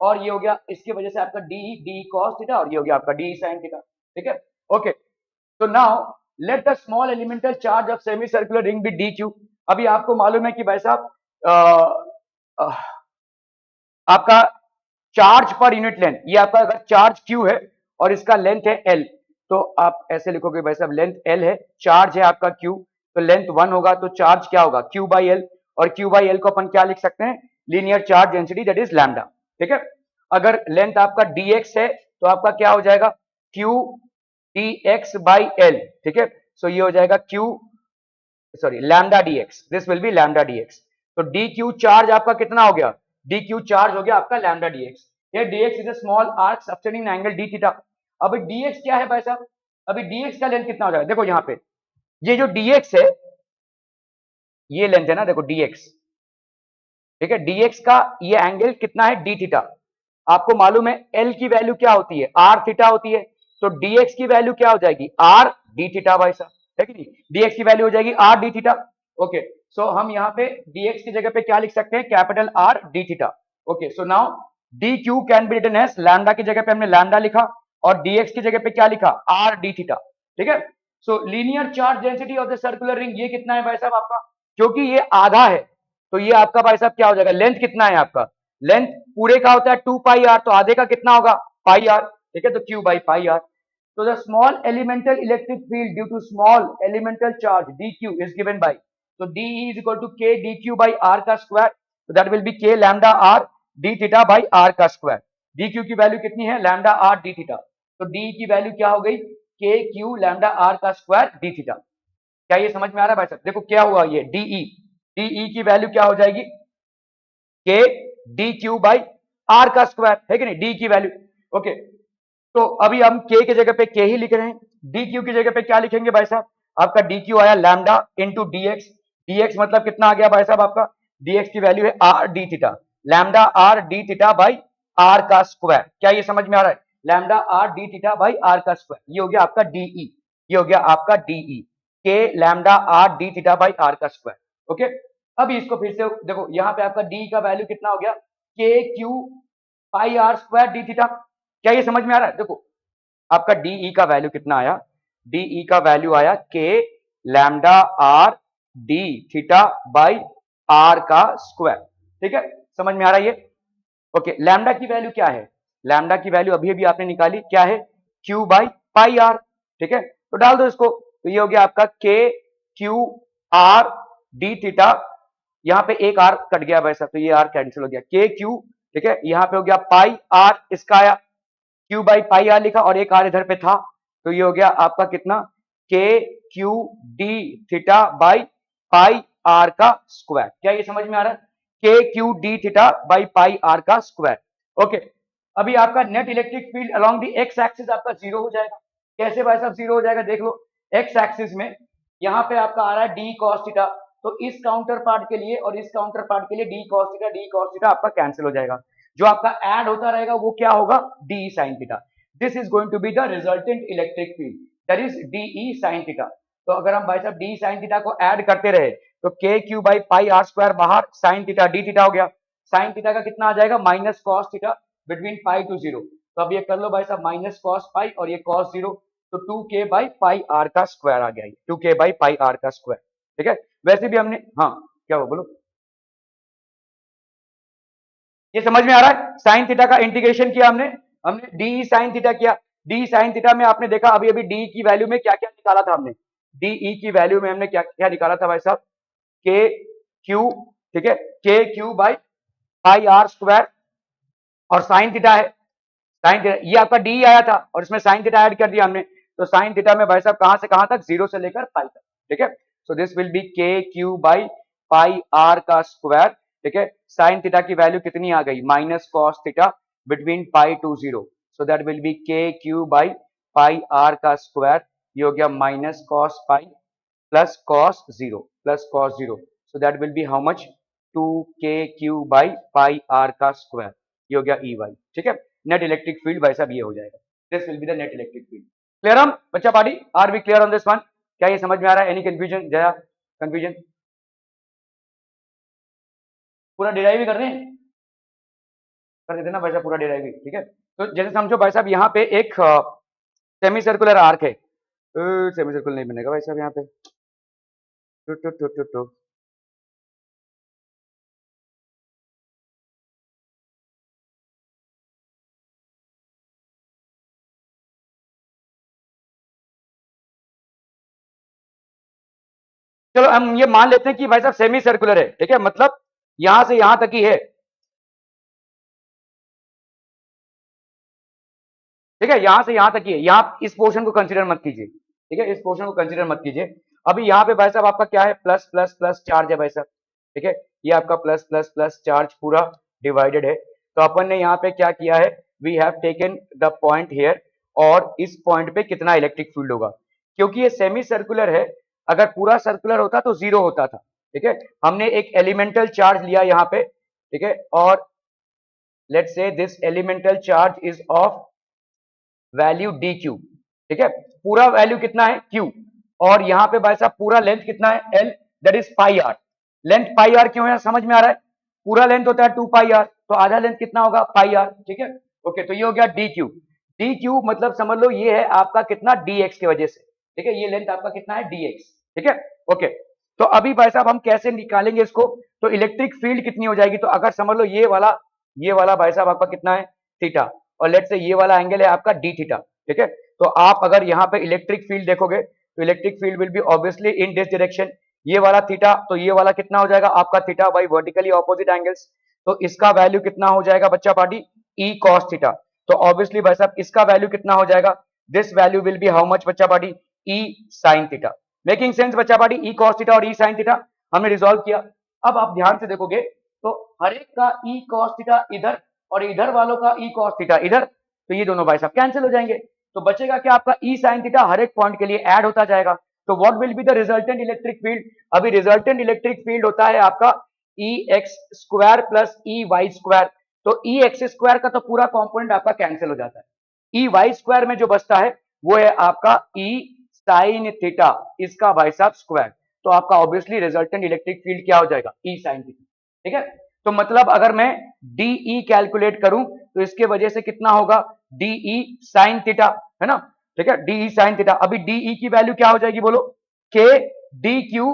और ये हो गया इसकी वजह से आपका डी cos थीटा और ये हो गया आपका डी sin थीटा, ठीक है। ओके, तो now let the small elemental charge of semi circular ring be dq। अभी आपको मालूम है कि भाई साहब आपका चार्ज पर यूनिट लेंथ, ये आपका अगर चार्ज q है और इसका लेंथ है l, तो आप ऐसे लिखोगे भाई साहब लेंथ l है, चार्ज है आपका q, तो लेंथ 1 होगा, तो चार्ज क्या होगा, q बाई एल, और q बाई एल को अपन क्या लिख सकते हैं, linear charge density that is lambda, ठीक है। अगर लेंथ आपका dx है तो आपका क्या हो जाएगा, q dx बाई एल, ठीक है। सो ये हो जाएगा q, sorry lambda dx, this will be lambda dx। तो dq चार्ज आपका कितना हो गया, dq चार्ज हो गया आपका लैम्डा dx। ये dx is a small arc subtending angle d theta. अभी dx क्या है भाई साहब, अभी dx का लेंथ कितना हो जाएगा, देखो यहाँ पे ये जो dx है, ये लेंथ है ना, देखो dx, ठीक है, dx का ये एंगल कितना है, d थीटा। आपको मालूम है l की वैल्यू क्या होती है, r थीटा होती है, तो dx की वैल्यू क्या हो जाएगी, r d थीटा भाई साहब, है कि नहीं, dx की वैल्यू हो जाएगी r d थीटा। ओके, सो हम यहाँ पे dx की जगह पे क्या लिख सकते हैं, capital R d theta. Okay, so now dq can be written as, lambda की जगह पे हमने लैम्डा लिखा और dx की जगह पे क्या लिखा, r d थीटा, ठीक है। सो linear charge density of the circular ring ये कितना है भाई साहब आपका, क्योंकि ये आधा है तो ये आपका भाई साहब क्या हो जाएगा, लेंथ कितना है आपका, लेंथ पूरे का होता है 2 पाई आर, तो आधे का कितना होगा, पाई आर, ठीक है, तो q बाई पाई आर। तो the small elemental electric field due to small elemental charge dq is given by, तो dE is equal to k dq by r का स्क्वायर, तो that will B k lambda r d theta by r का स्क्वायर। dq की वैल्यू कितनी है, लैम्डा r d थीटा, तो d की वैल्यू क्या हो गई, k q लैम्डा r का स्क्वायर d थीटा। क्या ये समझ में आ रहा है भाई साहब, देखो क्या हुआ, ये dE की वैल्यू क्या हो जाएगी, k dq बाई r का स्क्वायर, है कि नहीं, d की वैल्यू। ओके, तो अभी हम k की जगह पे k ही लिख रहे हैं, dq की जगह पे क्या लिखेंगे भाई साहब, आपका dq आया लैम्डा इंटू dx, dx मतलब कितना आ गया भाई साहब आपका, dx की वैल्यू है r d theta, lambda r d theta by r का स्क्वायर। क्या ये समझ में आ रहा है, lambda r d theta by r का स्क्वायर, ये हो गया आपका dE, ये हो गया आपका dE, k lambda r d theta by r का स्क्वायर। ओके, अभी इसको फिर से देखो, यहाँ पे आपका d का वैल्यू कितना हो गया, k q पाई r स्क्वायर d थीटा। क्या ये समझ में आ रहा है, देखो आपका dE का वैल्यू कितना आया, dE का वैल्यू आया k lambda r d theta by r का स्क्वायर, ठीक है, समझ में आ रहा है ये। ओके, लैम्डा की वैल्यू क्या है, लैम्डा की वैल्यू अभी अभी आपने निकाली, क्या है, q बाई पाई r, ठीक है, तो डाल दो इसको, तो ये हो गया आपका k q r d theta, यहाँ पे एक r कट गया वैसा, तो ये r कैंसिल हो गया, k q, ठीक है, यहाँ पे हो गया पाई r, इसका आया q बाई पाई आर लिखा और एक r इधर पे था, तो ये हो गया आपका कितना, k q d theta by pi r का स्क्वायर। क्या ये समझ में आ रहा है, k q d theta by pi r का स्क्वायर। ओके, अभी आपका net electric field along the x axis आपका जीरो हो जाएगा। कैसे भाई साहब जीरो हो जाएगा, देख लो, एक्स एक्सिस में यहाँ पे आपका आ रहा है डी कॉस थीटा, तो इस काउंटर पार्ट के लिए और इस काउंटर पार्ट के लिए डी कॉस थीटा आपका कैंसिल हो जाएगा, जो आपका ऐड होता रहेगा वो क्या होगा, d sine theta. This is going to be the resultant electric field, that is d E sine theta. तो अगर हम भाई साहब डी साइन थीटा को ऐड करते रहे तो k q by pi r square बाहर, साइन थीटा डी थीटा हो गया, साइन थीटा का कितना आ जाएगा, minus cos theta between pi to zero, तो अब ये कर लो भाई साहब माइनस कॉस पाई और ये कॉस जीरो, तो 2k बाई पाई आर का स्क्वायर आ गया, 2k बाई पाई आर का स्क्वायर, ठीक है। वैसे भी हमने, हाँ क्या हो बोलो, ये समझ में आ रहा है, साइन थीटा का इंटीग्रेशन किया हमने, हमने डी साइन थीटा किया, डी साइन थीटा में आपने देखा अभी अभी डी की वैल्यू में क्या क्या निकाला था हमने, डी की वैल्यू में हमने क्या क्या निकाला था भाई साहब, के क्यू, ठीक है, k q by pi r square, और साइन थीटा है, साइन थीटा, ये आपका डी आया था और इसमें साइन थीटा ऐड कर दिया हमने, तो साइन थीटा में भाई साहब कहां से कहां तक, 0 से लेकर पाई तक, ठीक है। So this will be k q by pi r का स्क्वायर, ठीक है। साइन थीटा की वैल्यू कितनी आ गई, minus cos theta between pi to 0, so that will be k q by pi r का स्क्वायर, ये हो गया minus cos pi plus cos 0 plus cos 0, so that will be how much, 2k³ by pi r का स्क्वायर, ये हो गया ई वाई, ठीक है। नेट इलेक्ट्रिक फील्ड भाई साहब ये हो जाएगा, this will be the net electric field. Clear हम बच्चा party, are we clear on this one? क्या ये समझ में आ रहा है? Any confusion? जया कंफ्यूजन? पूरा डिराइव ही कर रहे हैं, कर देते ना भाई साहब पूरा डिराइव ही, ठीक है। तो जैसे समझो भाई साहब यहाँ पे एक सेमी सर्कुलर आर्क है, सेमी सर्कुलर नहीं बनेगा भाई साहब यहाँ पे, two two two two two चलो हम ये मान लेते हैं कि भाई साहब सेमी सर्कुलर है, ठीक है, मतलब यहां से यहां तक ही है, ठीक है, यहां से यहां तक ही है, यहां इस पोर्शन को कंसीडर मत कीजिए, ठीक है, इस पोर्शन को कंसीडर मत कीजिए। अभी यहाँ पे भाई साहब आपका क्या है, प्लस प्लस प्लस चार्ज है भाई साहब, ठीक है, ये आपका प्लस प्लस प्लस चार्ज पूरा डिवाइडेड है। तो अपन ने यहाँ पे क्या किया है, we have taken the point here, और इस पॉइंट पे कितना इलेक्ट्रिक फील्ड होगा, क्योंकि ये सेमी सर्कुलर है, अगर पूरा सर्कुलर होता तो 0 होता था, ठीक है। हमने एक एलिमेंटल चार्ज लिया यहाँ पे, ठीक है, और let's say this elemental charge is of value D Q, ठीक है, पूरा वैल्यू कितना है क्यू, और यहाँ पे भाई साहब पूरा लेंथ कितना है L, that is pi r. Length pi r क्यों है, समझ में आ रहा है, पूरा लेंथ होता है 2 पाई आर, तो आधा लेंथ कितना होगा पाई आर, ठीक है। ओके, तो ये हो गया डी क्यू, डी क्यू मतलब समझ लो ये है आपका कितना डी एक्स की वजह से, ठीक है, ये लेंथ आपका कितना है डी एक्स, ठीक है। ओके, तो अभी भाई साहब हम कैसे निकालेंगे इसको, तो इलेक्ट्रिक फील्ड कितनी हो जाएगी, तो अगर समझ लो ये वाला भाई साहब आपका कितना है थीटा, और लेट से ये वाला एंगल है आपका डी थीटा, ठीक है। तो आप अगर यहाँ पे इलेक्ट्रिक फील्ड देखोगे तो electric field will be obviously in this direction, ये वाला थीटा, तो ये वाला कितना हो जाएगा आपका theta by vertically opposite angles, तो इसका वैल्यू कितना हो जाएगा बच्चा पार्टी, ई कॉस थीटा, तो ऑब्वियसली भाई साहब इसका वैल्यू कितना हो जाएगा, this value will be how much बच्चा पार्टी, ई साइन थीटा। मेकिंग सेंस बच्चा पार्टी, ई कॉस थीटा और ई साइन थीटा हमने रिजॉल्व किया। अब आप ध्यान से देखोगे तो हर एक का ई कॉस थीटा इधर और इधर वालों का ई कॉस थीटा इधर, तो ये दोनों भाई साहब कैंसिल हो जाएंगे, तो बचेगा क्या आपका ई साइन थीटा हर एक पॉइंट के लिए ऐड होता जाएगा, तो what will be the resultant electric field, अभी रिजल्टेंट इलेक्ट्रिक फील्ड होता है आपका e x square plus e y square, तो ई एक्स स्क्वायर का तो पूरा कंपोनेंट आपका कैंसिल हो जाता है, ई वाई स्क्वायर में जो बचता है वो है आपका ई साइन थीटा, इसका भाई साहब स्क्वायर, तो आपका ऑब्वियसली रिजल्टेंट इलेक्ट्रिक फील्ड क्या हो जाएगा, ई साइन थीटा, ठीक है। तो मतलब अगर मैं डीई कैलकुलेट करूं तो इसके वजह से कितना होगा, डीई साइन थीटा, है ना, ठीक है, डीई साइन थीटा। अभी डीई की वैल्यू क्या हो जाएगी बोलो, के डी क्यू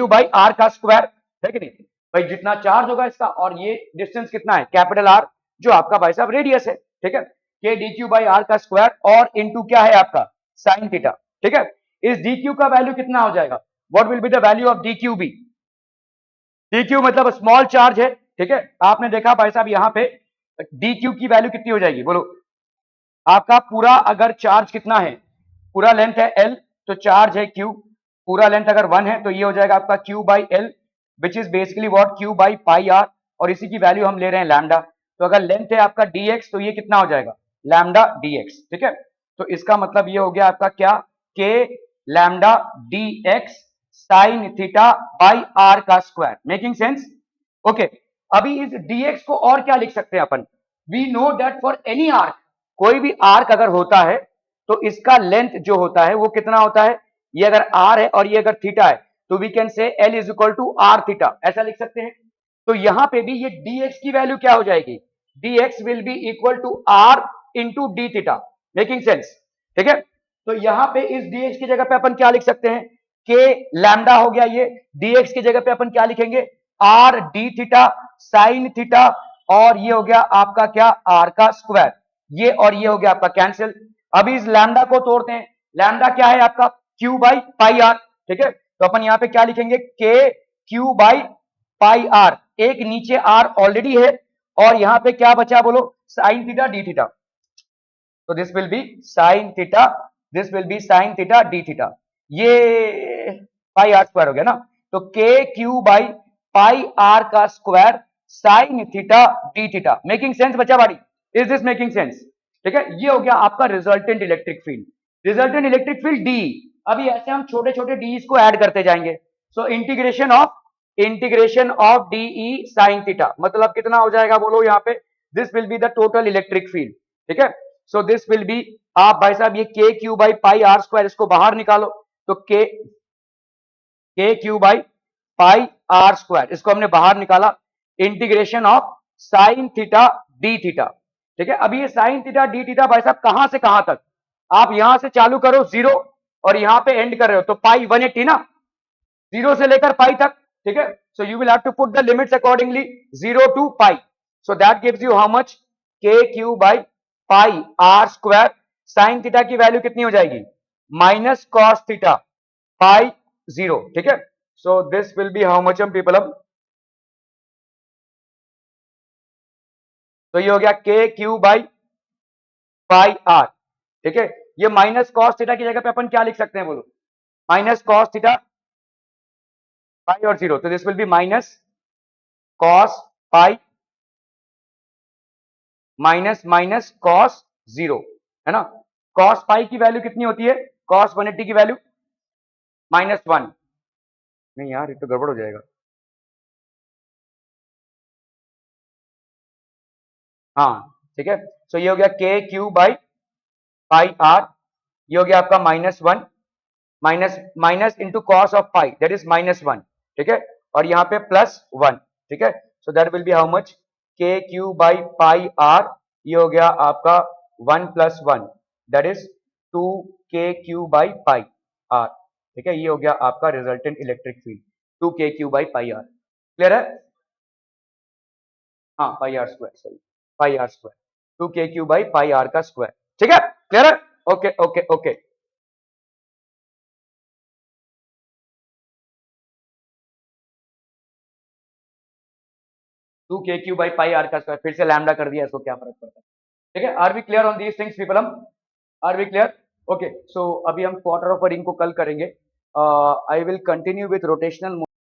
बाई आर का स्क्वायर, है कि नहीं भाई, जितना चार्ज होगा इसका, और ये डिस्टेंस कितना है कैपिटल आर, जो आपका भाई साहब रेडियस है, ठीक है, के डी क्यू बाई आर का स्क्वायर और इंटू क्या है आपका साइन थीटा, ठीक है। इस डी क्यू का वैल्यू कितना हो जाएगा, what will be the value of d q be, d q मतलब स्मॉल चार्ज है, ठीक है, आपने देखा भाई साहब यहाँ पे डी क्यू की वैल्यू कितनी हो जाएगी बोलो, आपका पूरा अगर चार्ज कितना है, पूरा लेंथ है एल, तो चार्ज है क्यू, पूरा लेंथ अगर 1 है तो ये हो जाएगा आपका q by L, which is basically what q by pi r, और इसी की वैल्यू हम ले रहे हैं लैम्डा, तो अगर लेंथ है आपका dx तो ये कितना हो जाएगा लैम्डा dx, ठीक है। तो इसका मतलब ये हो गया आपका क्या, k lambda dx sine theta by are का स्क्वायर, मेकिंग सेंस, ओके। अभी इस dx को और क्या लिख सकते हैं अपन, we know that for any arc, कोई भी आर्क अगर होता है तो इसका लेंथ जो होता है वो कितना होता है, ये अगर r है और ये अगर थीटा है तो we can say L is equal to r theta, ऐसा लिख सकते हैं। तो यहां पे भी ये dx की वैल्यू क्या हो जाएगी, dx will be equal to r into d theta, making sense, ठीक है। तो यहां पे इस dx की जगह पे अपन क्या लिख सकते हैं, के लैम्डा हो गया, ये dx की जगह पे अपन क्या लिखेंगे, r D theta sine theta, और ये हो गया आपका क्या r का स्क्वायर, ये और ये हो गया आपका कैंसिल। अभी इस लैम्डा को तोड़ते हैं, लैम्डा क्या है आपका क्यू बाई पाई आर, ठीक है, तो अपन यहां पे क्या लिखेंगे, के क्यू बाई पाई आर, एक नीचे आर ऑलरेडी है और यहां पे क्या बचा बोलो साइन थीटा डी थीटा, तो this will B sign theta, this will B sign theta d theta, ये पाई आर स्क्वायर हो गया ना, तो k q by pi r का square sine theta d theta. Making sense बच्चा बाड़ी? Is this making sense? ठीक है, ये हो गया आपका resultant electric field, resultant electric field D. अभी ऐसे हम छोटे छोटे डी को ऐड करते जाएंगे, so integration of D E sine theta, मतलब कितना हो जाएगा बोलो यहाँ पे, this will be the total electric field. ठीक है, सो दिस विल बी, आप भाई साहब ये k q by pi r square इसको बाहर निकालो, तो k q by pi r square इसको हमने बाहर निकाला, integration of sine theta d theta. ठीक है, अभी ये साइन थीटा डी थीटा भाई साहब कहां से कहां तक, आप यहां से चालू करो 0 और यहां पे एंड कर रहे हो तो पाई 180 ना, 0 से लेकर पाई तक। ठीक है, so you will have to put the limits accordingly 0 to pi, so that gives you how much, k q by pi r square, sine theta की वैल्यू कितनी हो जाएगी, माइनस कॉस थीटा पाई 0। ठीक है, so this will be how much people, तो ये हो गया के क्यू बाई पाई आर। ठीक है, ये माइनस कॉस थीटा की जगह पे अपन क्या लिख सकते हैं बोलो, माइनस कॉस थीटा पाई और 0, तो this will B minus cos pi minus minus cos 0, है ना। कॉस पाई की वैल्यू कितनी होती है, कॉस 180 की वैल्यू -1, नहीं यार ये तो गड़बड़ हो जाएगा, हाँ ठीक है, सो ये हो गया के क्यू बाई पाई आर, ये हो गया आपका -1, minus minus into cos of pi that is -1। ठीक है, और यहाँ पे +1। ठीक है, सो that will be how much, k q by pi are, ये हो गया आपका 1 + 1 that is 2 k q by pi R. ठीक है, ये हो गया आपका resultant electric field 2 k q by pi r. Clear है, हाँ pi r square, sorry pi r square, 2 k q by pi r का स्क्वायर। ठीक है, क्लियर है, okay okay okay. 2 k q by pi r का स्क्वायर, फिर से लैम्डा कर दिया, इसको क्या फर्क पड़ता है। ठीक है, are we clear on these things people, हम are we clear, okay. So अभी हम क्वार्टर ऑफ अ रिंग को कल करेंगे, I will continue with rotational